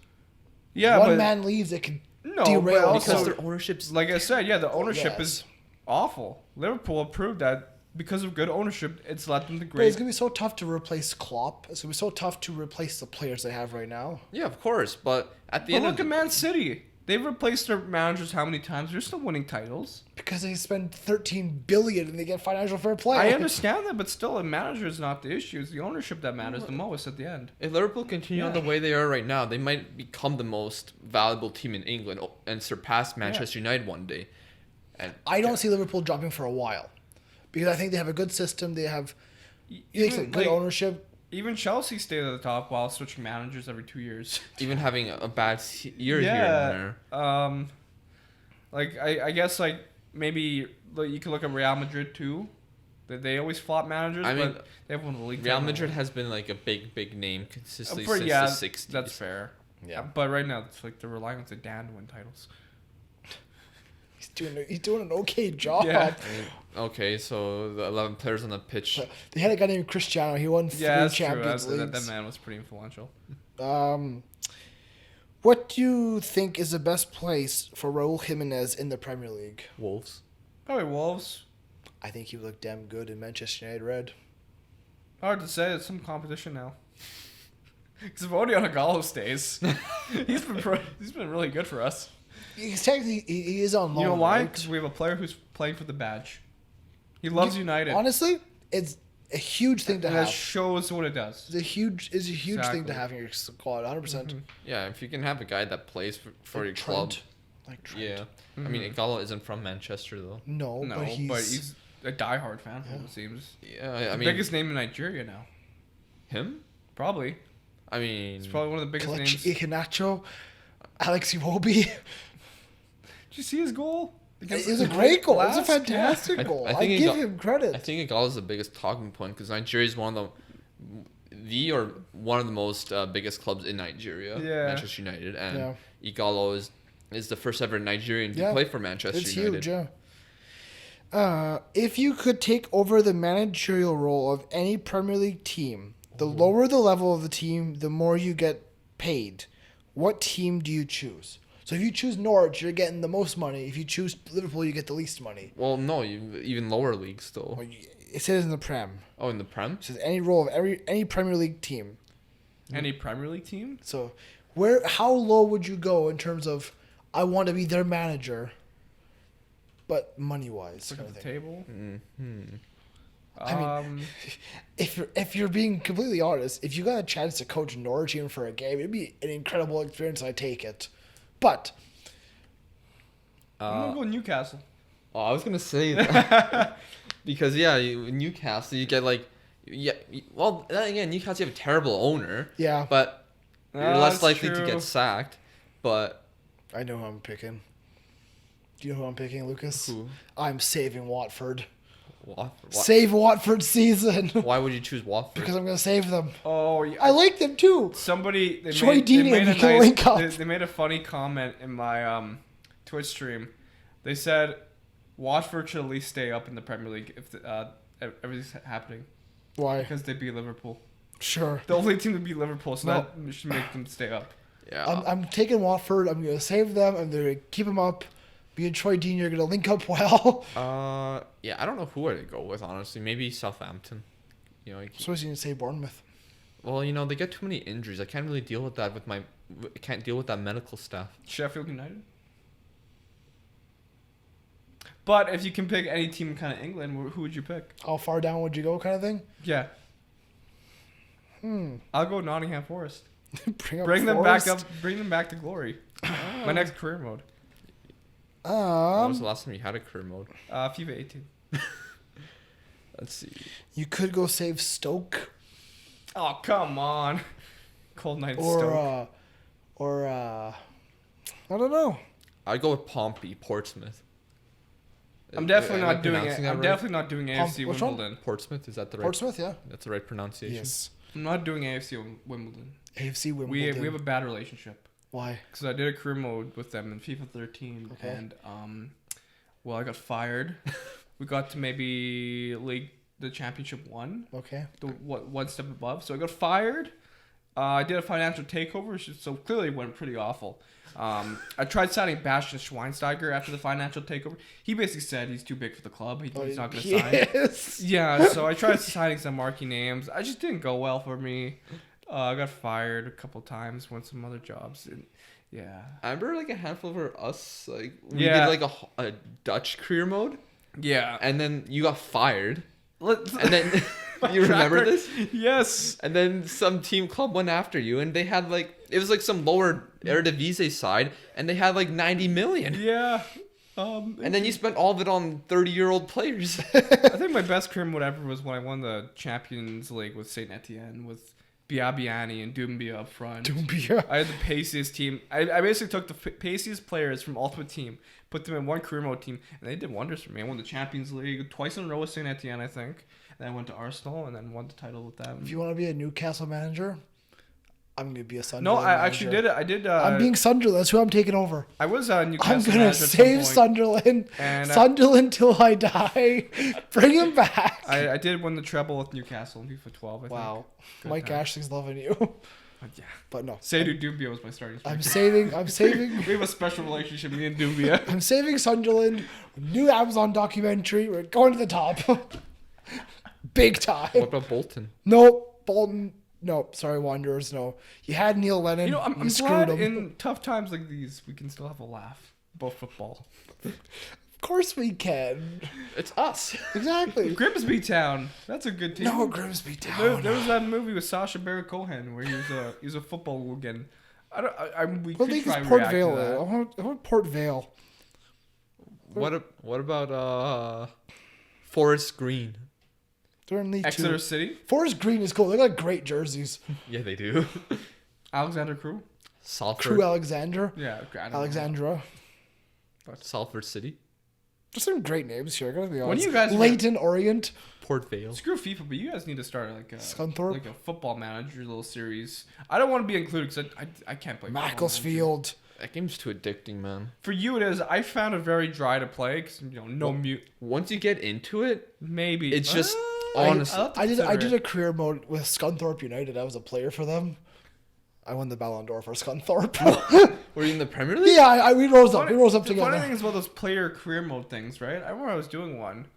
Speaker 2: yeah,
Speaker 1: one
Speaker 2: but
Speaker 1: man leaves, it can
Speaker 2: no,
Speaker 1: derail.
Speaker 2: but also,
Speaker 3: because their ownership's
Speaker 2: like I said, yeah, the ownership
Speaker 1: yes.
Speaker 2: is awful. Liverpool proved that because of good ownership, it's led them to
Speaker 1: But
Speaker 2: great.
Speaker 1: it's gonna be so tough to replace Klopp. It's gonna be so tough to replace the players they have right now.
Speaker 3: yeah, of course. But at the
Speaker 2: But
Speaker 3: end
Speaker 2: look
Speaker 3: of
Speaker 2: at Man City. They've replaced their managers how many times? They're still winning titles.
Speaker 1: Because they spend 13 billion and they get financial fair play.
Speaker 2: I understand that, but still, a manager is not the issue. It's the ownership that matters the most at the end.
Speaker 3: if Liverpool continue on
Speaker 2: Yeah.
Speaker 3: the way they are right now, they might become the most valuable team in England and surpass Manchester United one day. And
Speaker 1: I don't see Liverpool dropping for a while, because I think they have a good system. They have good
Speaker 2: like,
Speaker 1: ownership.
Speaker 2: Even Chelsea stayed at the top while switching managers every 2 years.
Speaker 3: even having a bad year here and there.
Speaker 2: Like I guess like maybe like, you could look at Real Madrid too. They always flop managers.
Speaker 3: I mean,
Speaker 2: but they have one of the league.
Speaker 3: Real
Speaker 2: titles.
Speaker 3: Madrid has been like a big name consistently
Speaker 2: For-
Speaker 3: since
Speaker 2: yeah,
Speaker 3: the 60s.
Speaker 2: that's fair.
Speaker 3: Yeah.
Speaker 2: But right now it's like they're relying on Zidane to win titles.
Speaker 1: He's doing an okay job.
Speaker 2: Yeah.
Speaker 3: I mean, okay, so the 11 players on the pitch.
Speaker 1: They had a guy named Cristiano. He won 3
Speaker 2: Yeah, that's true.
Speaker 1: Champions
Speaker 2: That
Speaker 1: Leagues.
Speaker 2: man was pretty influential.
Speaker 1: What do you think is the best place for Raul Jimenez in the Premier League?
Speaker 3: Wolves.
Speaker 2: Probably Wolves.
Speaker 1: I think he would look damn good in Manchester United red.
Speaker 2: Hard to say. It's some competition now. Because if Odion Gallo stays, he's been really good for us.
Speaker 1: He's technically he is on loan.
Speaker 2: You know why?
Speaker 1: right?
Speaker 2: Because we have a player who's playing for the badge. He loves United.
Speaker 1: Honestly, it's a huge thing to
Speaker 2: and
Speaker 1: have.
Speaker 2: that shows what it does.
Speaker 1: It's a huge thing
Speaker 2: Exactly.
Speaker 1: to have in your squad. 100%.
Speaker 2: Mhm.
Speaker 3: Yeah, if you can have a guy that plays for your club.
Speaker 1: Trent. Like Trent.
Speaker 3: Yeah. I mean, Igalo isn't from Manchester, though.
Speaker 1: No,
Speaker 2: No,
Speaker 1: but
Speaker 2: he's a diehard fan, it seems.
Speaker 3: Yeah, I mean.
Speaker 2: Biggest name in Nigeria now.
Speaker 3: Him?
Speaker 2: Probably.
Speaker 3: I mean.
Speaker 2: It's probably one of the biggest names.
Speaker 1: Kelechi Iheanacho, Alex Iwobi.
Speaker 2: Did you see his goal?
Speaker 1: It was a great goal. It was a
Speaker 2: Blast?
Speaker 1: fantastic
Speaker 3: I-
Speaker 1: goal.
Speaker 3: I
Speaker 1: I,
Speaker 3: think
Speaker 1: give
Speaker 3: Iga-
Speaker 1: him credit.
Speaker 3: I think Igalo is the biggest talking point because Nigeria is one of the most biggest clubs in Nigeria.
Speaker 2: Yeah.
Speaker 3: Manchester United, and
Speaker 1: Yeah.
Speaker 3: Igalo is the first ever Nigerian to
Speaker 1: Yeah.
Speaker 3: play for Manchester
Speaker 1: It's
Speaker 3: United.
Speaker 1: huge, yeah. If you could take over the managerial role of any Premier League team, the lower the level of the team, the more you get paid. What team do you choose? So if you choose Norwich, you're getting the most money. If you choose Liverpool, you get the least money.
Speaker 3: Well, no, even lower leagues though.
Speaker 1: It says in the Prem.
Speaker 3: Oh, in the Prem?
Speaker 1: It says any role of any Premier League team.
Speaker 2: Any Premier League team?
Speaker 1: So how low would you go in terms of I want to be their manager, but money wise?
Speaker 2: Look at the table.
Speaker 3: Mm-hmm.
Speaker 1: I mean, if you're being completely honest, if you got a chance to coach Norwich even for a game, it'd be an incredible experience. I take it, but
Speaker 2: I'm gonna go Newcastle.
Speaker 3: Oh, I was gonna say that because Newcastle you get well then again Newcastle you have a terrible owner
Speaker 1: yeah,
Speaker 3: but you're less
Speaker 2: That's
Speaker 3: likely to
Speaker 2: true.
Speaker 3: get sacked. But
Speaker 1: I know who I'm picking. Do you know who I'm picking, Lucas?
Speaker 3: who?
Speaker 1: I'm saving Watford.
Speaker 3: Watford.
Speaker 1: Save Watford's season
Speaker 3: Why would you choose Watford?
Speaker 1: because I'm gonna save them.
Speaker 2: Oh, yeah.
Speaker 1: I like them too.
Speaker 2: Somebody
Speaker 1: Troy Deeney,
Speaker 2: made
Speaker 1: we
Speaker 2: a
Speaker 1: can link up.
Speaker 2: They made a funny comment in my Twitch stream. They said Watford should at least stay up in the Premier League if everything's happening
Speaker 1: Why?
Speaker 2: because they beat Liverpool.
Speaker 1: Sure.
Speaker 2: The only team to beat Liverpool, so
Speaker 1: No.
Speaker 2: that should make them stay up.
Speaker 3: Yeah.
Speaker 1: I'm taking Watford. I'm gonna save them. I'm gonna keep them up. Me and Troy Dean are gonna link up well.
Speaker 3: Yeah, I don't know who I'd go with honestly. Maybe Southampton.
Speaker 1: So I was gonna say Bournemouth.
Speaker 3: Well, they get too many injuries. I can't really deal with that I can't deal with that medical staff.
Speaker 2: Sheffield United. But if you can pick any team in kind of England, who would you pick?
Speaker 1: How far down would you go, kind of thing?
Speaker 2: Yeah. I'll go Nottingham Forest.
Speaker 1: Bring
Speaker 2: Them back up. Bring them back to glory. My next career mode.
Speaker 3: When was the last time you had a career mode?
Speaker 2: FIFA 18.
Speaker 3: Let's see.
Speaker 1: You could go save Stoke,
Speaker 2: Oh, come on. Cold night in Stoke.
Speaker 1: or I don't know.
Speaker 3: I'd go with Pompey, Portsmouth.
Speaker 2: I'm definitely
Speaker 3: Am I
Speaker 2: not doing it.
Speaker 3: pronouncing that
Speaker 2: I'm
Speaker 3: right?
Speaker 2: definitely not doing AFC
Speaker 1: which one?
Speaker 2: Wimbledon.
Speaker 3: Portsmouth, is that the right?
Speaker 1: Portsmouth, yeah.
Speaker 3: That's the right pronunciation.
Speaker 1: Yes.
Speaker 2: I'm not doing AFC Wimbledon.
Speaker 1: AFC Wimbledon.
Speaker 2: We have a bad relationship.
Speaker 1: Why?
Speaker 2: Because I did a career mode with them in FIFA 13,
Speaker 1: Okay.
Speaker 2: and well, I got fired. We got to maybe the championship 1,
Speaker 1: Okay.
Speaker 2: one step above. So I got fired. I did a financial takeover, so clearly it went pretty awful. I tried signing Bastian Schweinsteiger after the financial takeover. He basically said he's too big for the club. He's not going to sign.
Speaker 1: Yes.
Speaker 2: Yeah, so I tried signing some marquee names. I just didn't go well for me. I got fired a couple times, went some other jobs. And yeah.
Speaker 3: I remember like a handful for us. Like we
Speaker 2: Yeah.
Speaker 3: did like a Dutch career mode,
Speaker 2: Yeah.
Speaker 3: and then you got fired,
Speaker 2: And
Speaker 3: and then you remember this?
Speaker 2: Yes.
Speaker 3: And then some team club went after you, and they had like it was like some lower Eredivisie side, and they had like 90 million.
Speaker 2: Yeah.
Speaker 3: And then you spent all of it on 30-year-old players.
Speaker 2: I think my best career mode ever was when I won the Champions League with Saint Etienne with Biabiani and Doumbia up front.
Speaker 1: Doumbia.
Speaker 2: I had the paciest team. I basically took the paciest players from Ultimate Team, put them in one career mode team, and they did wonders for me. I won the Champions League twice in a row with Saint Etienne, I think. Then I went to Arsenal and then won the title with them.
Speaker 1: If you want to be a Newcastle manager, I'm going to be a Sunderland
Speaker 2: No, I
Speaker 1: manager.
Speaker 2: actually did it. I did.
Speaker 1: I'm being Sunderland. That's who I'm taking over.
Speaker 2: I was Newcastle
Speaker 1: I'm going to
Speaker 2: manager at some
Speaker 1: save
Speaker 2: point.
Speaker 1: Sunderland.
Speaker 2: And,
Speaker 1: Sunderland till I die. Bring him back.
Speaker 2: I did win the treble with Newcastle in FIFA 12, I think.
Speaker 1: Wow.
Speaker 2: Good
Speaker 1: Mike
Speaker 2: times.
Speaker 1: Ashley's loving you.
Speaker 2: Yeah.
Speaker 1: But no.
Speaker 2: Seydou Doumbia was my starting striker.
Speaker 1: I'm saving
Speaker 2: We have a special relationship, me and Doumbia.
Speaker 1: I'm saving Sunderland. New Amazon documentary. We're going to the top. Big time.
Speaker 3: What about Bolton?
Speaker 1: No, Bolton. No, sorry, Wanderers. No. You had Neil Lennon.
Speaker 2: You know, I'm
Speaker 1: screwed
Speaker 2: glad
Speaker 1: him.
Speaker 2: in tough times like these, we can still have a laugh about football.
Speaker 1: Of course we can.
Speaker 3: It's us.
Speaker 1: Exactly.
Speaker 2: Grimsby Town, that's a good team.
Speaker 1: No, Grimsby
Speaker 2: There,
Speaker 1: Town.
Speaker 2: there was that movie with Sacha Baron Cohen where he was a football hooligan. We
Speaker 1: What
Speaker 2: could
Speaker 1: league
Speaker 2: try
Speaker 1: is Port
Speaker 2: react to
Speaker 1: Vale?
Speaker 2: that.
Speaker 1: I want Port Vale.
Speaker 3: What about Forest Green?
Speaker 1: They're in League
Speaker 2: Exeter
Speaker 1: 2.
Speaker 2: City,
Speaker 1: Forest Green is cool. They got great jerseys.
Speaker 3: Yeah, they do.
Speaker 2: Alexander Crew.
Speaker 3: Salford.
Speaker 1: True Alexander.
Speaker 2: Yeah, I don't know.
Speaker 1: Alexandra.
Speaker 3: Salford City.
Speaker 1: Just some great names here. I gotta be honest.
Speaker 2: When you guys were-
Speaker 1: Leighton Orient.
Speaker 3: Port Vale.
Speaker 2: Screw FIFA, but you guys need to start like a
Speaker 1: Scunthorpe.
Speaker 2: football manager little series. I don't want to be included because I can't play. Football Manager.
Speaker 1: Macclesfield.
Speaker 3: That game's too addicting, man.
Speaker 2: For you, it is. I found it very dry to play because no mute.
Speaker 3: Once you get into it,
Speaker 2: Maybe
Speaker 3: it's just
Speaker 2: I'll
Speaker 3: honestly.
Speaker 2: have to
Speaker 1: I
Speaker 2: consider
Speaker 1: did
Speaker 2: it.
Speaker 1: a career mode with Scunthorpe United. I was a player for them. I won the Ballon d'Or for Scunthorpe.
Speaker 3: Were you in the Premier League?
Speaker 1: Yeah, we rose up. We rose up
Speaker 2: The funny
Speaker 1: together.
Speaker 2: thing is about those player career mode things, right? I remember I was doing one,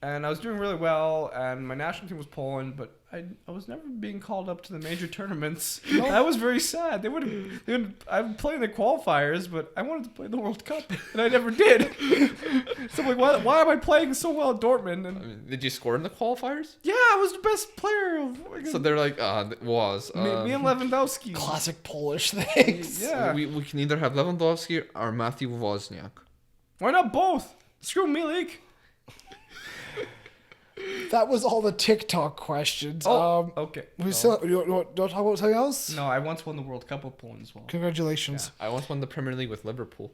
Speaker 2: and I was doing really well, and my national team was Poland, but I was never being called up to the major tournaments. That was very sad. They would I would play in the qualifiers, but I wanted to play the World Cup, and I never did. So I'm like, why am I playing so well at Dortmund?
Speaker 3: I
Speaker 2: And
Speaker 3: mean, did you score in the qualifiers?
Speaker 2: yeah, I was the best player.
Speaker 3: So they're like,
Speaker 2: me and Lewandowski.
Speaker 1: Classic Polish things.
Speaker 2: Yeah.
Speaker 3: we can either have Lewandowski or Matthew Wozniak.
Speaker 2: Why not both? Screw me, league.
Speaker 1: That was all the TikTok questions.
Speaker 2: Oh, okay.
Speaker 1: We still, you want to talk about something else?
Speaker 2: No, I once won the World Cup with Poland as well.
Speaker 1: Congratulations.
Speaker 3: I once won the Premier League with Liverpool.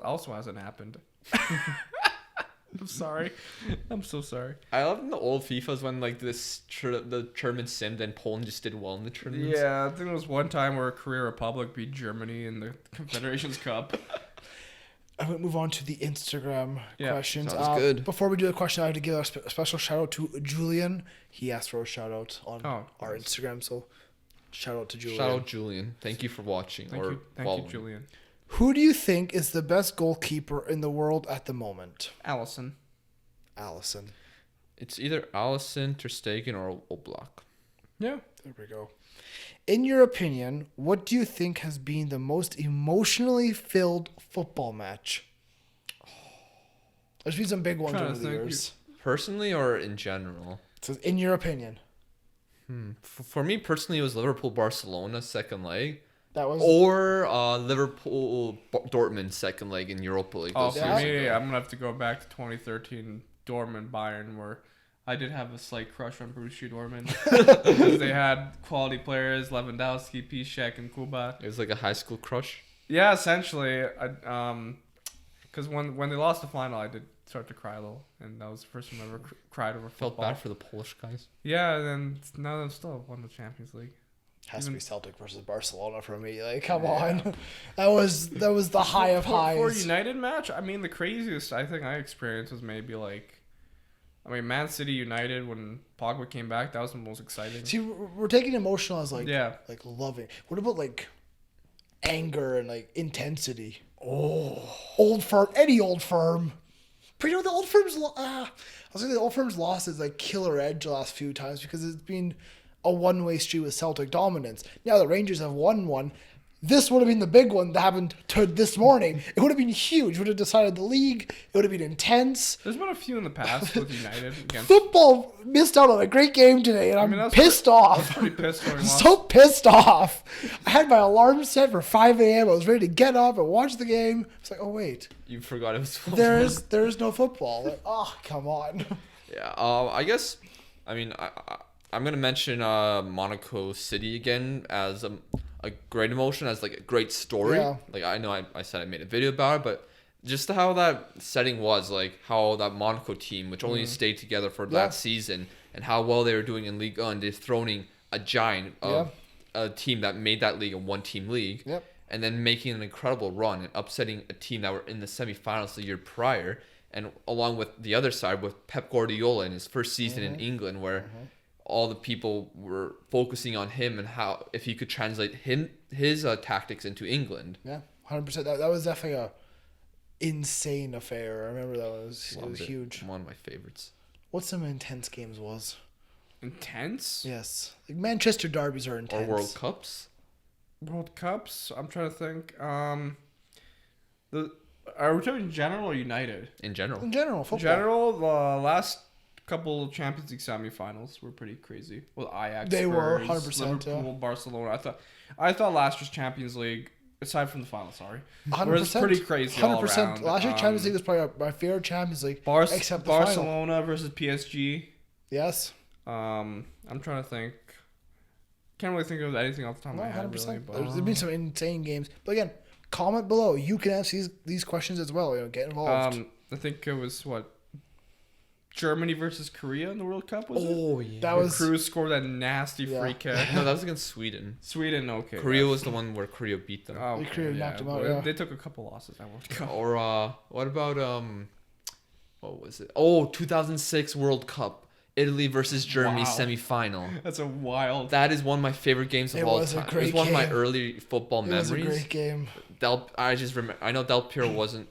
Speaker 2: Also hasn't happened. I'm sorry. I'm so sorry.
Speaker 3: I love in the old FIFAs when like the tournament simmed and Poland just did well in the tournaments.
Speaker 2: Yeah, I think there was one time where Korea Republic beat Germany in the Confederations Cup.
Speaker 1: I'm going to move on to the Instagram
Speaker 2: Yeah,
Speaker 1: questions.
Speaker 3: sounds good.
Speaker 1: Before we do the question, I have to give a special shout out to Julian. He asked for a shout out on our
Speaker 2: nice.
Speaker 1: Instagram, so shout out to Julian.
Speaker 3: Shout out Julian. Thank you for watching
Speaker 2: Thank
Speaker 3: or
Speaker 2: you,
Speaker 3: following.
Speaker 2: Julian.
Speaker 1: Who do you think is the best goalkeeper in the world at the moment?
Speaker 2: Allison.
Speaker 1: Allison.
Speaker 3: It's either Allison, Ter Stegen, or Oblak.
Speaker 2: Yeah.
Speaker 1: There we go. In your opinion, what do you think has been the most emotionally filled football match? There's been some big ones
Speaker 2: Trying to
Speaker 1: over the
Speaker 2: think.
Speaker 1: years.
Speaker 3: Personally or in general?
Speaker 1: So in your opinion,
Speaker 3: For me personally, it was Liverpool-Barcelona second leg.
Speaker 1: that was
Speaker 3: Or Liverpool-Dortmund second leg in Europa League.
Speaker 2: Oh,
Speaker 3: those
Speaker 2: for
Speaker 3: years
Speaker 2: me,
Speaker 3: ago.
Speaker 2: I'm gonna have to go back to 2013 Dortmund Bayern, where I did have a slight crush on Borussia Dortmund because they had quality players: Lewandowski, Piszczek, and Kuba.
Speaker 3: It was like a high school crush.
Speaker 2: Yeah, essentially. Because when they lost the final, I did start to cry a little, and that was the first time I ever cried over
Speaker 3: Felt
Speaker 2: football.
Speaker 3: bad for the Polish guys.
Speaker 2: Yeah, and then now they still won the Champions League.
Speaker 1: Has to be Celtic versus Barcelona for me. Like, come on, that was the high of highs.
Speaker 2: For a United match, I mean, the craziest I think I experienced was maybe like, I mean, Man City United when Pogba came back. That was the most exciting.
Speaker 1: See, we're taking emotional as like
Speaker 2: Yeah.
Speaker 1: like loving. What about like anger and like intensity? Oh, Old Firm, any Old Firm. But you know the Old Firm's. I was saying the Old Firm's lost its like killer edge the last few times because it's been a one-way street with Celtic dominance. Now the Rangers have won one. This would have been the big one that happened to this morning. It would have been huge. It would have decided the league. It would have been intense.
Speaker 2: There's been a few in the past with United against.
Speaker 1: Football missed out on a great game today, and I'm pissed off.
Speaker 2: I was pretty pissed when we lost.
Speaker 1: So pissed off. I had my alarm set for 5 a.m. I was ready to get up and watch the game. It's like, oh wait,
Speaker 3: You forgot it was football.
Speaker 1: there's no football. Like, oh, come on.
Speaker 3: Yeah. I guess. I mean, I'm gonna mention Monaco City again as a great emotion, as like a great story.
Speaker 1: Yeah.
Speaker 3: Like I know I said I made a video about it, but just how that setting was, like how that Monaco team, which only stayed together for that season, and how well they were doing in Ligue 1, dethroning a giant of a team that made that league a one-team league.
Speaker 1: Yep.
Speaker 3: And then making an incredible run and upsetting a team that were in the semifinals the year prior. And along with the other side, with Pep Guardiola in his first season in England, where all the people were focusing on him and how if he could translate his tactics into England.
Speaker 1: Yeah, 100%. That was definitely a insane affair. I remember that it was huge.
Speaker 3: One of my favorites.
Speaker 1: What some intense games was?
Speaker 2: Intense?
Speaker 1: Yes, like Manchester derbies are intense.
Speaker 3: Or World Cups.
Speaker 2: World Cups? I'm trying to think. Are we talking general or United?
Speaker 3: In general.
Speaker 1: In general, football.
Speaker 2: In general, the last couple Champions League semifinals were pretty crazy. With Ajax,
Speaker 1: They were,
Speaker 2: Spurs,
Speaker 1: 100%,
Speaker 2: Liverpool, Barcelona. I thought last year's Champions League, aside from the final,
Speaker 1: 100%.
Speaker 2: was pretty crazy
Speaker 1: 100%.
Speaker 2: all around.
Speaker 1: Last year's Champions League was probably my favorite Champions League, except the final.
Speaker 2: Barcelona versus PSG.
Speaker 1: Yes.
Speaker 2: I'm trying to think. Can't really think of anything off the top of
Speaker 1: No,
Speaker 2: my head.
Speaker 1: 100%.
Speaker 2: Really, but
Speaker 1: There's been some insane games. But again, comment below. You can ask these questions as well. You know, get involved.
Speaker 2: I think it was Germany versus Korea in the World Cup. Was it?
Speaker 3: Yeah.
Speaker 1: That
Speaker 2: Where
Speaker 1: was
Speaker 2: Cruz scored that nasty free kick.
Speaker 3: No, that was against Sweden.
Speaker 2: Sweden, okay.
Speaker 3: Korea was the one where Korea beat them.
Speaker 2: Oh,
Speaker 1: Korea knocked them out,
Speaker 2: but
Speaker 1: yeah.
Speaker 2: They took a couple losses that World Cup.
Speaker 3: Or what about what was it? Oh, 2006 World Cup. Italy versus Germany
Speaker 2: Wow.
Speaker 3: semifinal.
Speaker 2: That's a wild.
Speaker 3: That is one of my favorite games of
Speaker 1: It
Speaker 3: all
Speaker 1: was a
Speaker 3: time. It
Speaker 1: great
Speaker 3: was one of my
Speaker 1: game.
Speaker 3: early football
Speaker 1: it was a
Speaker 3: memories.
Speaker 1: great game.
Speaker 3: I just remember. I know Del Piero wasn't.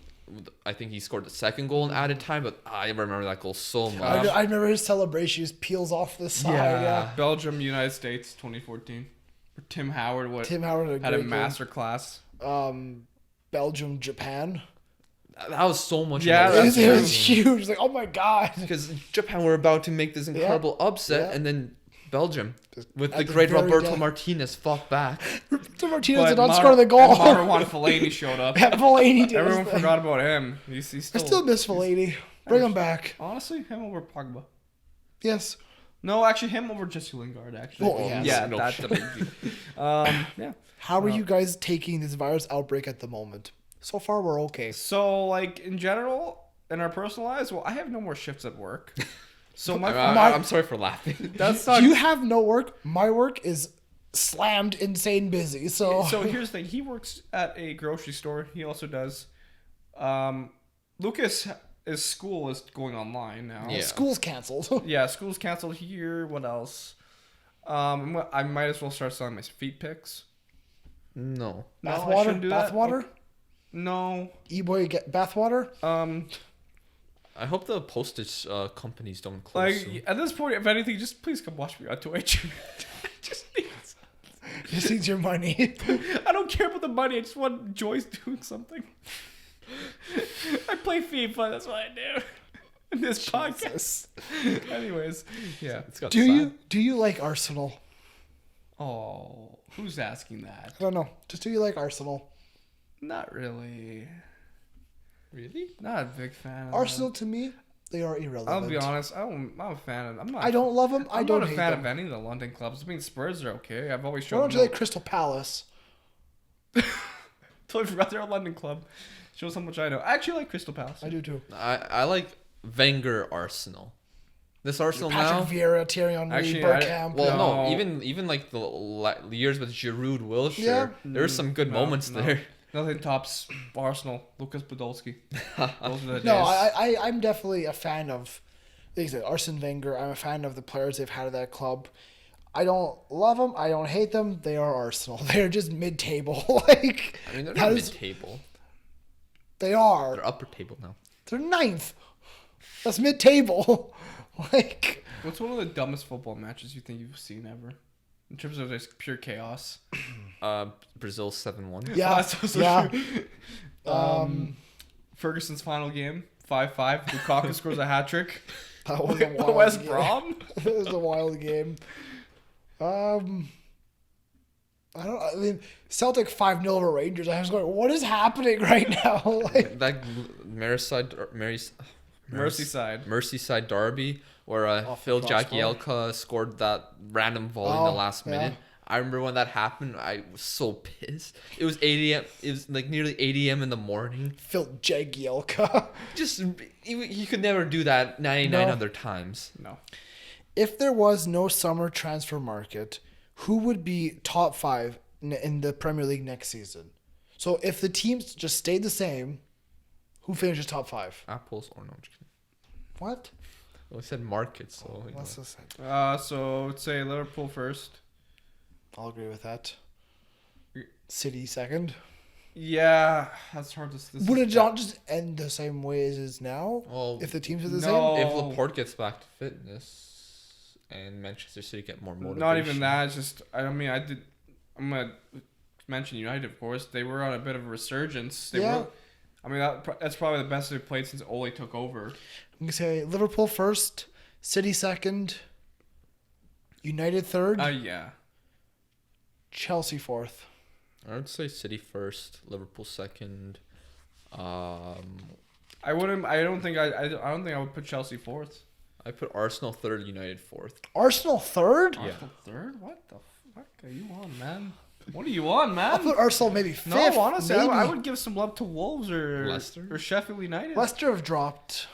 Speaker 3: I think he scored the second goal in added time, but I remember that goal so much.
Speaker 1: I remember his celebration. He just peels off the side. Yeah.
Speaker 2: Belgium, United States, 2014. Where Tim Howard
Speaker 1: Tim Howard had
Speaker 2: had
Speaker 1: a
Speaker 2: a
Speaker 1: great
Speaker 2: master class.
Speaker 1: game. Belgium, Japan.
Speaker 3: That was so much.
Speaker 2: Yeah,
Speaker 1: It
Speaker 2: that's
Speaker 1: was huge. It's like, oh my god.
Speaker 3: Because Japan were about to make this incredible upset,
Speaker 1: Yeah.
Speaker 3: and then Belgium, with
Speaker 1: at
Speaker 3: the
Speaker 1: the
Speaker 3: great
Speaker 1: very
Speaker 3: Roberto
Speaker 1: end.
Speaker 3: Martinez, fought back.
Speaker 1: Roberto Martinez did not score the goal.
Speaker 2: And Marwan Fellaini showed up.
Speaker 1: Yeah, Fellaini did.
Speaker 2: Everyone
Speaker 1: his thing.
Speaker 2: forgot about him. He's
Speaker 1: I
Speaker 2: still,
Speaker 1: still miss Fellaini. Bring him back.
Speaker 2: honestly, him over Pogba.
Speaker 1: Yes.
Speaker 2: No, actually, him over Jesse Lingard, actually.
Speaker 1: Oh, yes.
Speaker 2: Yeah,
Speaker 3: No
Speaker 2: that's
Speaker 3: shit.
Speaker 2: a big deal. Yeah.
Speaker 1: How are you guys taking this virus outbreak at the moment? So far, we're okay.
Speaker 2: So, like, in general, in our personal lives, well, I have no more shifts at work. So
Speaker 3: I'm sorry for laughing.
Speaker 2: that's not...
Speaker 1: You have no work. My work is slammed, insane busy. So
Speaker 2: So here's the thing. He works at a grocery store. He also does... Lucas, his school is going online now.
Speaker 3: Yeah.
Speaker 1: school's canceled.
Speaker 2: Yeah, school's canceled here. What else? I might as well start selling my feet pics.
Speaker 3: No.
Speaker 2: No, I
Speaker 1: Bathwater.
Speaker 2: shouldn't do that.
Speaker 1: Bathwater.
Speaker 2: No.
Speaker 1: E-boy get bathwater.
Speaker 3: I hope the postage companies don't close soon.
Speaker 2: Like, at this point, if anything, just please come watch me on Twitch. Just needs...
Speaker 1: Just needs your money.
Speaker 2: I don't care about the money. I just want Joyce doing something. I play FIFA. That's what I do. In this podcast. Anyways, yeah.
Speaker 3: It's got
Speaker 1: Do you like Arsenal?
Speaker 2: Oh, who's asking that?
Speaker 1: I don't know. Just do you like Arsenal?
Speaker 2: Not really.
Speaker 3: Really?
Speaker 2: Not a big fan of
Speaker 1: Arsenal to me, they are irrelevant.
Speaker 2: I'll be honest. I'm a fan of. I'm not.
Speaker 1: I don't love them. I
Speaker 2: I'm
Speaker 1: don't
Speaker 2: not a
Speaker 1: hate
Speaker 2: fan
Speaker 1: them.
Speaker 2: of any of the London clubs. I mean, Spurs are okay. I've always
Speaker 1: Why
Speaker 2: shown.
Speaker 1: don't you like Crystal Palace?
Speaker 2: Totally forgot they're a London club. Shows how much I know. I actually like Crystal Palace.
Speaker 1: I do too.
Speaker 3: I like Wenger Arsenal. This Arsenal
Speaker 1: Patrick
Speaker 3: now.
Speaker 1: Vieira, Thierry Henry,
Speaker 2: Actually,
Speaker 1: Bergkamp.
Speaker 3: Well, no,
Speaker 2: No.
Speaker 3: even like the years with Giroud, Wilshere,
Speaker 1: Yeah.
Speaker 3: there's some good
Speaker 2: No,
Speaker 3: moments
Speaker 2: no.
Speaker 3: there.
Speaker 2: Nothing tops Arsenal. Lucas Podolski. Those are the days.
Speaker 1: No, I'm definitely a fan of, like I said, Arsene Wenger. I'm a fan of the players they've had at that club. I don't love them. I don't hate them. They are Arsenal. They're just mid-table. Like,
Speaker 3: I mean, they're
Speaker 1: that
Speaker 3: not
Speaker 1: is-
Speaker 3: mid-table.
Speaker 1: They are.
Speaker 3: They're upper table now.
Speaker 1: They're ninth. That's mid-table. Like,
Speaker 2: What's one of the dumbest football matches you think you've seen ever? In terms of just pure chaos.
Speaker 3: Brazil 7-1.
Speaker 1: yeah,
Speaker 2: That's also
Speaker 1: yeah.
Speaker 2: true. Ferguson's final game, 5-5. Lukaku scores a hat trick.
Speaker 1: That was a wild
Speaker 2: West
Speaker 1: game.
Speaker 2: Brom.
Speaker 1: It was a wild game. I mean, Celtic 5-0 over Rangers. I was going, what is happening right now? Like,
Speaker 3: That Merseyside derby where Phil
Speaker 1: crossbar.
Speaker 3: Jagielka scored that random volley in the last
Speaker 1: yeah.
Speaker 3: minute. I remember when that happened, I was so pissed. It was 8 a.m. It was like nearly 8 a.m. in the morning.
Speaker 1: Phil Jagielka.
Speaker 3: Just he could never do that 99
Speaker 1: No.
Speaker 3: other times.
Speaker 2: No.
Speaker 1: If there was no summer transfer market, who would be top 5 in the Premier League next season? So if the teams just stayed the same, who finishes top 5?
Speaker 3: Apples or no? I'm just kidding.
Speaker 1: What?
Speaker 3: Well, I said market, so you know.
Speaker 1: What's this?
Speaker 2: So let's say Liverpool first.
Speaker 1: I'll agree with that. City second.
Speaker 2: Yeah, that's hard to.
Speaker 1: Would it not just end the same way as it is now?
Speaker 3: Well,
Speaker 1: If the teams are the
Speaker 2: no.
Speaker 3: if Laporte gets back to fitness and Manchester City get more motivation.
Speaker 2: Not even that. It's just I'm gonna mention United, of course. They were on a bit of a resurgence. They
Speaker 1: Yeah.
Speaker 2: were. I mean, that's probably the best they've played since Ole took over.
Speaker 1: same? I'm going to say Liverpool first, City second, United third,
Speaker 2: Yeah.
Speaker 1: Chelsea fourth.
Speaker 3: I would say City first, Liverpool second.
Speaker 2: I wouldn't. I don't think I would put Chelsea fourth.
Speaker 3: I put Arsenal third, United fourth.
Speaker 1: Arsenal third?
Speaker 3: Yeah.
Speaker 2: Arsenal third? What the fuck are you on, man? What are you on, man?
Speaker 1: I'll put Arsenal maybe fifth.
Speaker 2: No, honestly,
Speaker 1: maybe.
Speaker 2: I would give some love to Wolves or
Speaker 3: Leicester?
Speaker 2: or Sheffield United.
Speaker 1: Leicester have dropped.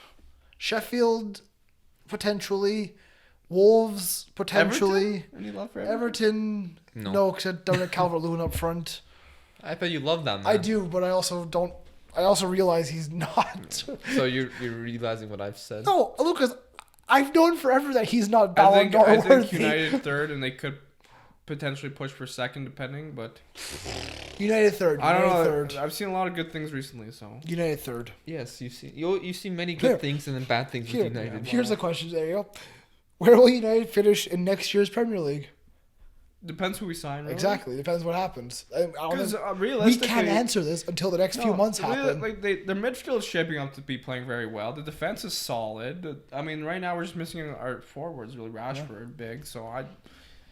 Speaker 1: Sheffield, potentially. Wolves, potentially.
Speaker 2: Everton? Any love for
Speaker 1: Everton,
Speaker 3: No.
Speaker 1: no, because I don't have Calvert-Lewin up front.
Speaker 3: I bet you love that man.
Speaker 1: I do, but I also don't. I also realize he's not.
Speaker 3: So you're realizing what I've said.
Speaker 1: No, Lucas, I've known forever that he's not
Speaker 2: I
Speaker 1: Ballon
Speaker 2: think
Speaker 1: d'Or
Speaker 2: I think
Speaker 1: worthy.
Speaker 2: United third, and they could potentially push for second, depending. But
Speaker 1: United third.
Speaker 2: I don't
Speaker 1: United
Speaker 2: know.
Speaker 1: third.
Speaker 2: I've seen a lot of good things recently, so
Speaker 1: United third.
Speaker 3: Yes, you've seen many good
Speaker 1: Here.
Speaker 3: things and then bad things
Speaker 1: Here,
Speaker 3: with United.
Speaker 1: here's the question. There you go. Where will United finish in next year's Premier League?
Speaker 2: depends who we sign. Really.
Speaker 1: Exactly. Depends what happens. I don't
Speaker 2: Because
Speaker 1: know. We
Speaker 2: realistically,
Speaker 1: can't answer this until the next few months happen.
Speaker 2: Like their midfield is shaping up to be playing very well. The defense is solid. I mean, right now we're just missing our forwards, really Rashford, big. So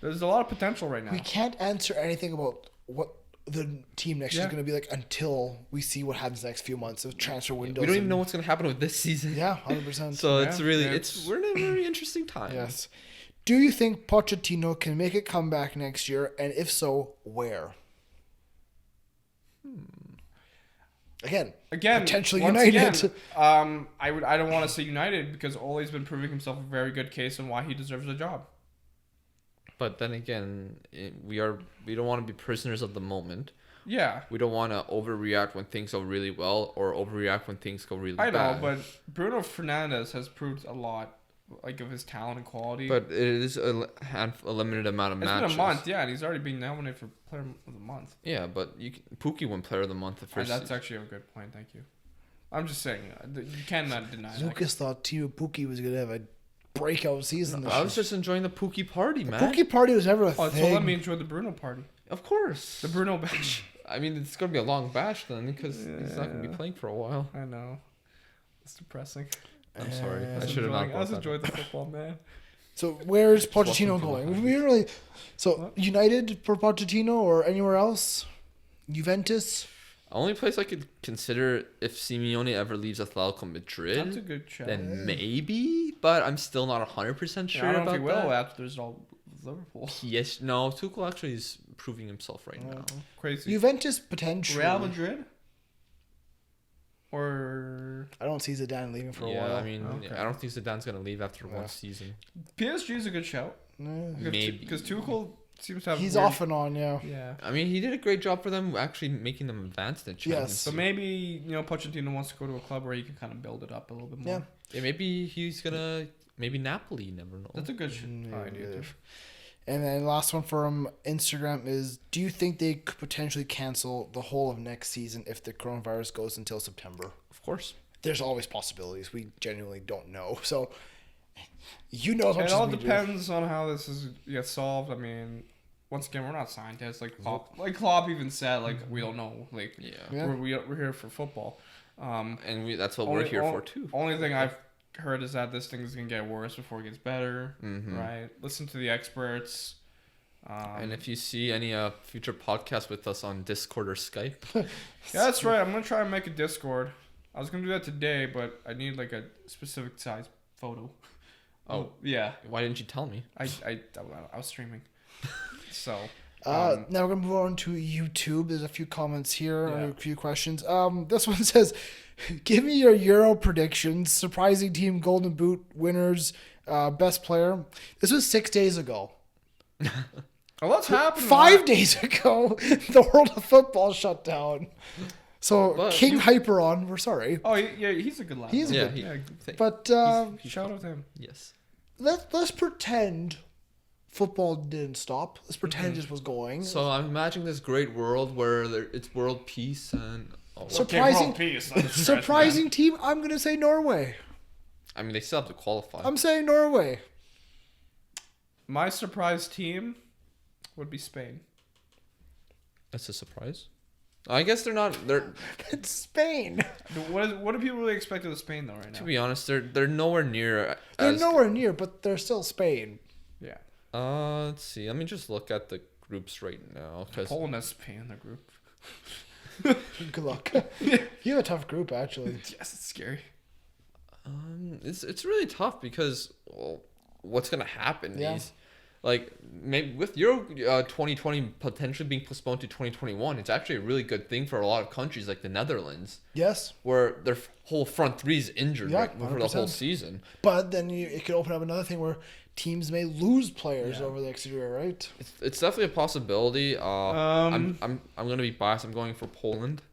Speaker 2: there's a lot of potential right now.
Speaker 1: We can't answer anything about what the team next year
Speaker 2: Yeah.
Speaker 1: is going to be like until we see what happens next few months of transfer windows.
Speaker 3: We don't even
Speaker 1: and-
Speaker 3: know what's gonna happen with this season.
Speaker 1: Yeah, 100%.
Speaker 3: So it's
Speaker 2: Yeah,
Speaker 3: really
Speaker 2: it's-
Speaker 3: we're in a very interesting time.
Speaker 1: Yes. Do you think Pochettino can make a comeback next year? And if so, where? Again, potentially
Speaker 2: once
Speaker 1: United.
Speaker 2: Again, I don't want to say United because Ole's been proving himself a very good case on why he deserves the job.
Speaker 3: But then again, we don't want to be prisoners of the moment.
Speaker 2: Yeah,
Speaker 3: We don't want to overreact when things go really well or overreact when things go really
Speaker 2: I
Speaker 3: bad.
Speaker 2: know, but Bruno Fernandes has proved a lot, like of his talent and quality.
Speaker 3: But it is a limited amount of
Speaker 2: it's
Speaker 3: matches.
Speaker 2: been a month, yeah, and he's already been nominated for Player of the Month.
Speaker 3: Yeah, but Pookie won Player of the Month the first.
Speaker 2: That's actually a good point. Thank you. I'm just saying you cannot deny that.
Speaker 1: Lucas thought Timo Pukki was going to have a breakout season this
Speaker 3: I
Speaker 1: year.
Speaker 3: was just enjoying the Pookie party, man.
Speaker 1: Pukki party was never a
Speaker 2: Oh,
Speaker 1: thing.
Speaker 2: so let me enjoy the Bruno party.
Speaker 3: Of course.
Speaker 2: The Bruno bench.
Speaker 3: I mean, it's gonna be a long batch then because he's not gonna be
Speaker 2: Yeah.
Speaker 3: playing for a while.
Speaker 2: I know. It's depressing.
Speaker 3: I'm sorry.
Speaker 1: I
Speaker 3: I
Speaker 1: was
Speaker 3: should have not
Speaker 2: I
Speaker 3: brought
Speaker 2: was
Speaker 3: that.
Speaker 2: enjoying the football, man.
Speaker 1: So where's
Speaker 3: watching
Speaker 1: Pochettino
Speaker 3: from
Speaker 1: going?
Speaker 3: behind.
Speaker 1: We didn't really. So
Speaker 2: What?
Speaker 1: United for Pochettino or anywhere else? Juventus.
Speaker 3: Only place I could consider if Simeone ever leaves Atletico
Speaker 2: That's a
Speaker 3: Madrid,
Speaker 2: good shout.
Speaker 3: then maybe. But I'm still not 100%
Speaker 2: Yeah,
Speaker 3: sure
Speaker 2: I don't know
Speaker 3: about
Speaker 2: if he will
Speaker 3: that.
Speaker 2: after there's all Liverpool.
Speaker 3: Yes, no. Tuchel actually is proving himself right now.
Speaker 2: Crazy.
Speaker 1: Juventus potentially.
Speaker 2: Real Madrid? Or
Speaker 1: I don't see Zidane leaving for a
Speaker 3: Yeah,
Speaker 1: while.
Speaker 3: I mean,
Speaker 2: Okay.
Speaker 3: I don't think Zidane's gonna leave after
Speaker 1: Yeah.
Speaker 3: one season.
Speaker 2: PSG is a good shout.
Speaker 3: Maybe.
Speaker 2: Because Tuchel seems to have.
Speaker 1: He's
Speaker 2: weird-
Speaker 1: off and on, yeah.
Speaker 2: Yeah.
Speaker 3: I mean, he did a great job for them, actually making them advance in the Champions
Speaker 1: Yes.
Speaker 2: So
Speaker 3: League.
Speaker 2: maybe Pochettino wants to go to a club where he can kind of build it up a little bit more.
Speaker 1: Yeah.
Speaker 3: Yeah, maybe he's gonna. Maybe Napoli. You never know.
Speaker 2: That's a good
Speaker 1: Yeah,
Speaker 2: idea.
Speaker 1: yeah.
Speaker 2: Too.
Speaker 1: And then last one from Instagram is, do you think they could potentially cancel the whole of next season if the coronavirus goes until September?
Speaker 3: Of course.
Speaker 1: There's always possibilities. We genuinely don't know. So, you know as much
Speaker 2: It
Speaker 1: as
Speaker 2: all
Speaker 1: we do.
Speaker 2: depends on how this gets solved. I mean, once again, we're not scientists. Like Klopp even said, like we don't know. Like
Speaker 3: Yeah.
Speaker 1: Yeah.
Speaker 2: we're here for football.
Speaker 3: And that's what we're here for too.
Speaker 2: Only thing I've heard is that this thing is gonna get worse before it gets better.
Speaker 3: Mhm.
Speaker 2: Right? Listen to the experts.
Speaker 3: And if you see any future podcasts with us on Discord or Skype,
Speaker 2: Yeah, that's right. I'm gonna try and make a Discord. I was gonna do that today, but I need like a specific size photo.
Speaker 3: Oh.
Speaker 2: yeah.
Speaker 3: why didn't you tell me?
Speaker 2: I was streaming. So.
Speaker 1: Now we're gonna move on to YouTube. There's a few comments here,
Speaker 2: Yeah.
Speaker 1: a few questions. This one says, "Give me your Euro predictions. Surprising team, Golden Boot winners, best player." This was 6 days ago.
Speaker 2: Oh, what's happening?
Speaker 1: 5 days ago, the world of football shut down. So
Speaker 3: But
Speaker 1: King Hyperon, we're sorry,
Speaker 2: Oh, yeah, he's a good lad.
Speaker 1: He's a
Speaker 3: Yeah,
Speaker 1: good- but
Speaker 2: Shout out to him.
Speaker 3: yes.
Speaker 1: let's pretend football didn't stop. Let's pretend it just was going.
Speaker 3: So I'm imagining this great world where it's world peace and.
Speaker 1: Surprising- Surprising team. I'm gonna say Norway.
Speaker 3: I mean, they still have to qualify.
Speaker 1: I'm saying Norway.
Speaker 2: My surprise team would be Spain.
Speaker 3: That's a surprise. I guess they're not. They're
Speaker 1: It's Spain.
Speaker 2: What do people really expect of Spain though right now?
Speaker 3: to be honest, they're nowhere near.
Speaker 1: They're
Speaker 3: as,
Speaker 1: nowhere near, but they're still Spain.
Speaker 2: Yeah.
Speaker 3: Let's see. Let me just look at the groups right now. Cause
Speaker 2: Poland has Spain in their group.
Speaker 1: Good luck. You have a tough group, actually.
Speaker 2: Yes, it's scary.
Speaker 3: it's really tough because what's gonna happen?
Speaker 1: Yeah.
Speaker 3: Like maybe with Euro 2020 potentially being postponed to 2021, it's actually a really good thing for a lot of countries like the Netherlands,
Speaker 1: Yes,
Speaker 3: where their whole front three is injured
Speaker 1: Yeah,
Speaker 3: for the whole
Speaker 1: 100%.
Speaker 3: season.
Speaker 1: but then it could open up another thing where teams may lose players over the next year, right?
Speaker 3: It's definitely a possibility. I'm gonna be biased. I'm going for Poland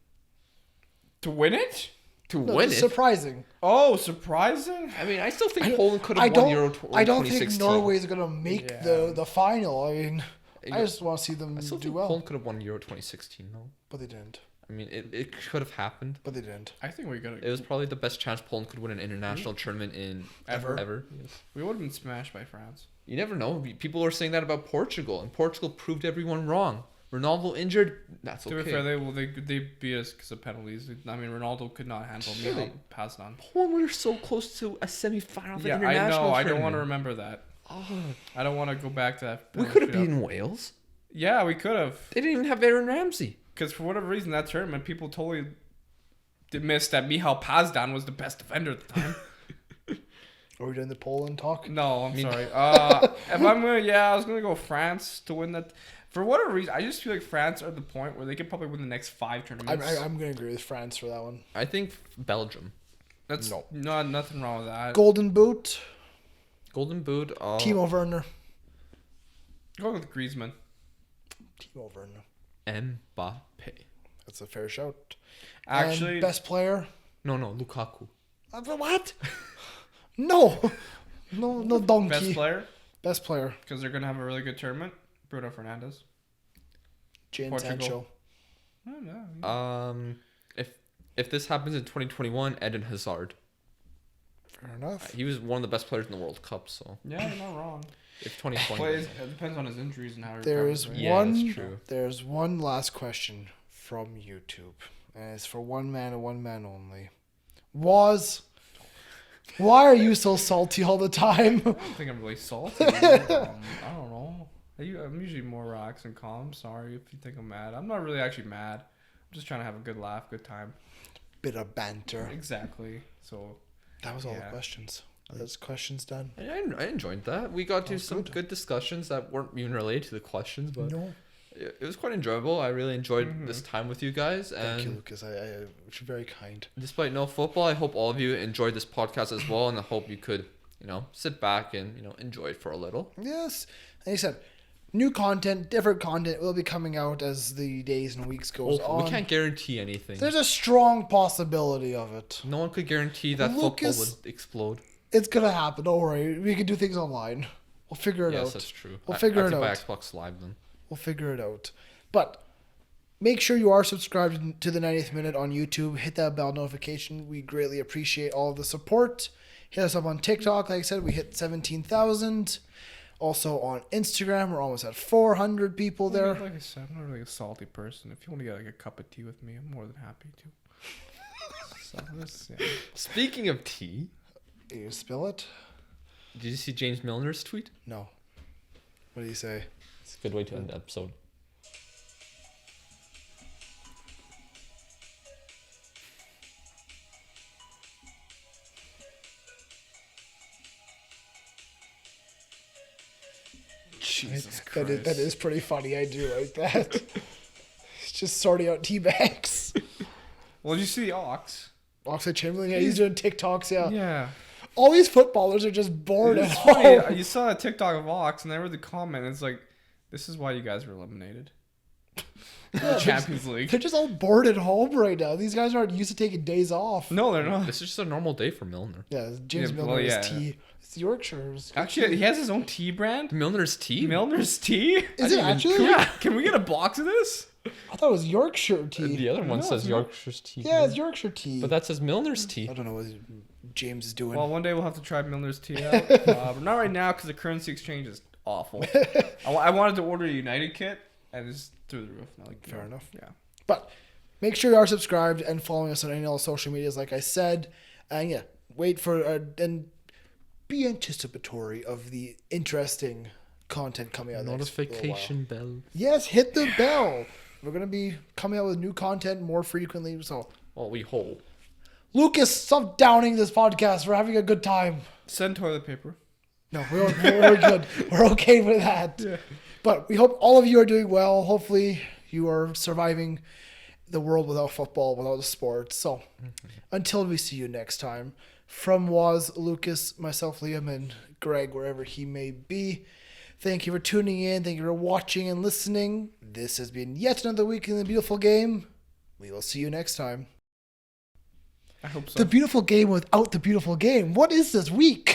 Speaker 2: To win it?
Speaker 3: to
Speaker 1: No,
Speaker 3: win
Speaker 1: it's
Speaker 3: it.
Speaker 1: surprising.
Speaker 2: Oh, surprising.
Speaker 3: I mean, I still think Poland could
Speaker 1: I
Speaker 3: have won
Speaker 1: don't.
Speaker 3: Euro
Speaker 1: I don't
Speaker 3: 2016.
Speaker 1: think Norway is gonna make
Speaker 2: Yeah.
Speaker 1: the final. I mean, I
Speaker 3: Yeah.
Speaker 1: just want to see them
Speaker 3: I still
Speaker 1: do
Speaker 3: think
Speaker 1: well,
Speaker 3: Poland could have won Euro 2016 though.
Speaker 1: but they didn't.
Speaker 3: I mean, it could have happened.
Speaker 1: But they didn't.
Speaker 2: I think we got
Speaker 3: It was probably the best chance Poland could win an international tournament in
Speaker 2: Ever. We would have been smashed by France.
Speaker 3: You never know. People are saying that about Portugal, and Portugal proved everyone wrong. Ronaldo injured. That's
Speaker 2: To be
Speaker 3: okay.
Speaker 2: fair, they beat us because of penalties. I mean, Ronaldo could not handle me.
Speaker 3: Really?
Speaker 2: Passed on.
Speaker 3: Poland were so close to a semi-final of an
Speaker 2: Yeah, I
Speaker 3: international
Speaker 2: know. I
Speaker 3: tournament.
Speaker 2: don't want to remember that.
Speaker 3: Oh,
Speaker 2: I don't want to go back to that.
Speaker 3: we could have
Speaker 2: shootout.
Speaker 3: beaten Wales.
Speaker 2: Yeah, we could have.
Speaker 3: They didn't even have Aaron Ramsey.
Speaker 2: Because for whatever reason, that tournament, people totally missed that Michal Pazdan was the best defender at the time.
Speaker 1: Are we doing the Poland talk?
Speaker 2: No, I'm sorry. If I'm gonna, I was gonna go France to win that. For whatever reason, I just feel like France are at the point where they could probably win the next 5 tournaments.
Speaker 1: I'm gonna agree with France for that one.
Speaker 3: I think Belgium.
Speaker 2: That's
Speaker 1: No.
Speaker 2: nothing wrong with that.
Speaker 1: Golden Boot,
Speaker 3: Golden Boot.
Speaker 1: Timo Werner.
Speaker 2: Go with Griezmann.
Speaker 1: Timo Werner.
Speaker 3: Mbappe.
Speaker 1: That's a fair shout.
Speaker 2: Actually,
Speaker 1: And best player.
Speaker 3: No, Lukaku.
Speaker 1: What? No, no donkey.
Speaker 2: best player
Speaker 1: Best player.
Speaker 2: because they're gonna have a really good tournament. Bruno Fernandes.
Speaker 1: Jadon
Speaker 2: Portugal.
Speaker 1: Sancho.
Speaker 2: I don't know.
Speaker 3: If this happens in 2021, Eden Hazard.
Speaker 1: Fair enough.
Speaker 3: He was one of the best players in the World Cup. So
Speaker 2: Yeah, you're not wrong.
Speaker 3: if 2020,
Speaker 2: But it depends on his injuries and how he
Speaker 1: There's
Speaker 2: recovers, right?
Speaker 3: Yeah,
Speaker 1: one.
Speaker 3: that's true.
Speaker 1: There's one last question from YouTube, and it's for one man and one man only. Why are you so salty all the time?
Speaker 2: I don't think I'm really salty. I don't know. I'm usually more relaxed and calm. Sorry if you think I'm mad. I'm not really actually mad. I'm just trying to have a good laugh, good time.
Speaker 1: Bit of banter.
Speaker 2: Exactly. So
Speaker 1: That was all the
Speaker 2: Yeah.
Speaker 1: questions. Those questions done.
Speaker 3: I enjoyed that. We got to
Speaker 1: That's
Speaker 3: some
Speaker 1: good.
Speaker 3: good discussions that weren't even related to the questions, but
Speaker 1: No.
Speaker 3: It was quite enjoyable. I really enjoyed this time with you guys. And
Speaker 1: Thank you, Lucas. You're very kind.
Speaker 3: despite no football, I hope all of you enjoyed this podcast as well, and I hope you could, sit back and enjoy it for a little.
Speaker 1: Yes. And he said, new content, different content will be coming out as the days and weeks goes on.
Speaker 3: We can't guarantee anything.
Speaker 1: There's a strong possibility of it.
Speaker 3: No one could guarantee that
Speaker 1: Lucas,
Speaker 3: football would explode.
Speaker 1: It's gonna happen. Don't worry. We can do things online. We'll figure it out.
Speaker 3: Yes, that's true.
Speaker 1: We'll figure
Speaker 3: I
Speaker 1: it
Speaker 3: have to
Speaker 1: out.
Speaker 3: buy Xbox Live then.
Speaker 1: We'll figure it out. But make sure you are subscribed to the 90th Minute on YouTube. Hit that bell notification. We greatly appreciate all of the support. Hit us up on TikTok. Like I said, we hit 17,000. Also on Instagram, we're almost at 400 people there.
Speaker 2: Like I said, I'm not really a salty person. If you want to get like a cup of tea with me, I'm more than happy to. Yeah.
Speaker 3: Speaking of tea,
Speaker 1: You spill it?
Speaker 3: did you see James Milner's tweet?
Speaker 1: No. What do you say?
Speaker 3: It's a good way to end the episode.
Speaker 1: Jesus
Speaker 2: Christ.
Speaker 1: that is pretty funny. I do like that. It's just sorting out tea bags.
Speaker 2: Well, did you see the Ox?
Speaker 1: Oxlade Chamberlain, yeah, he's doing TikToks, yeah.
Speaker 2: Yeah.
Speaker 1: All these footballers are just bored at
Speaker 2: It's
Speaker 1: home.
Speaker 2: funny. You saw a TikTok of Ox, and I read the comment. It's like, this is why you guys were eliminated. The Champions League.
Speaker 1: They're just all bored at home right now. These guys aren't used to taking days off.
Speaker 2: No, they're not.
Speaker 3: This is just a normal day for Milner.
Speaker 1: Yeah, James
Speaker 2: Yeah,
Speaker 1: Milner
Speaker 2: well,
Speaker 1: is
Speaker 2: yeah.
Speaker 1: tea. It's Yorkshire's.
Speaker 2: Actually, he has his own tea brand.
Speaker 3: Milner's tea?
Speaker 2: Milner's tea.
Speaker 1: Is it actually?
Speaker 2: Yeah. Can we get a box of this?
Speaker 1: I thought it was Yorkshire tea.
Speaker 3: The other one
Speaker 2: No,
Speaker 3: says
Speaker 2: it's not.
Speaker 3: Yorkshire's tea.
Speaker 1: Yeah, it's Yorkshire tea.
Speaker 3: But that says Milner's tea.
Speaker 1: I don't know what James is doing.
Speaker 2: Well, one day we'll have to try Milner's tea out. But not right now because the currency exchange is awful. I wanted to order a United kit and it's through the roof. Now, like,
Speaker 1: Fair enough.
Speaker 2: Yeah.
Speaker 1: But make sure you are subscribed and following us on any other social medias, like I said. And yeah, wait for and be anticipatory of the interesting content coming out. next little while.
Speaker 3: Notification bell.
Speaker 1: Yes, hit the bell. We're gonna be coming out with new content more frequently. So,
Speaker 3: Well, we hope.
Speaker 1: Lucas, stop downing this podcast. We're having a good time.
Speaker 2: Send toilet paper.
Speaker 1: No, we're good. We're okay with that.
Speaker 2: Yeah.
Speaker 1: But we hope all of you are doing well. Hopefully, you are surviving the world without football, without the sports. So, until we see you next time, from Waz, Lucas, myself, Liam, and Greg, wherever he may be, thank you for tuning in. Thank you for watching and listening. This has been yet another week in the beautiful game. We will see you next time.
Speaker 2: I hope so.
Speaker 1: The beautiful game without the beautiful game. What is this week?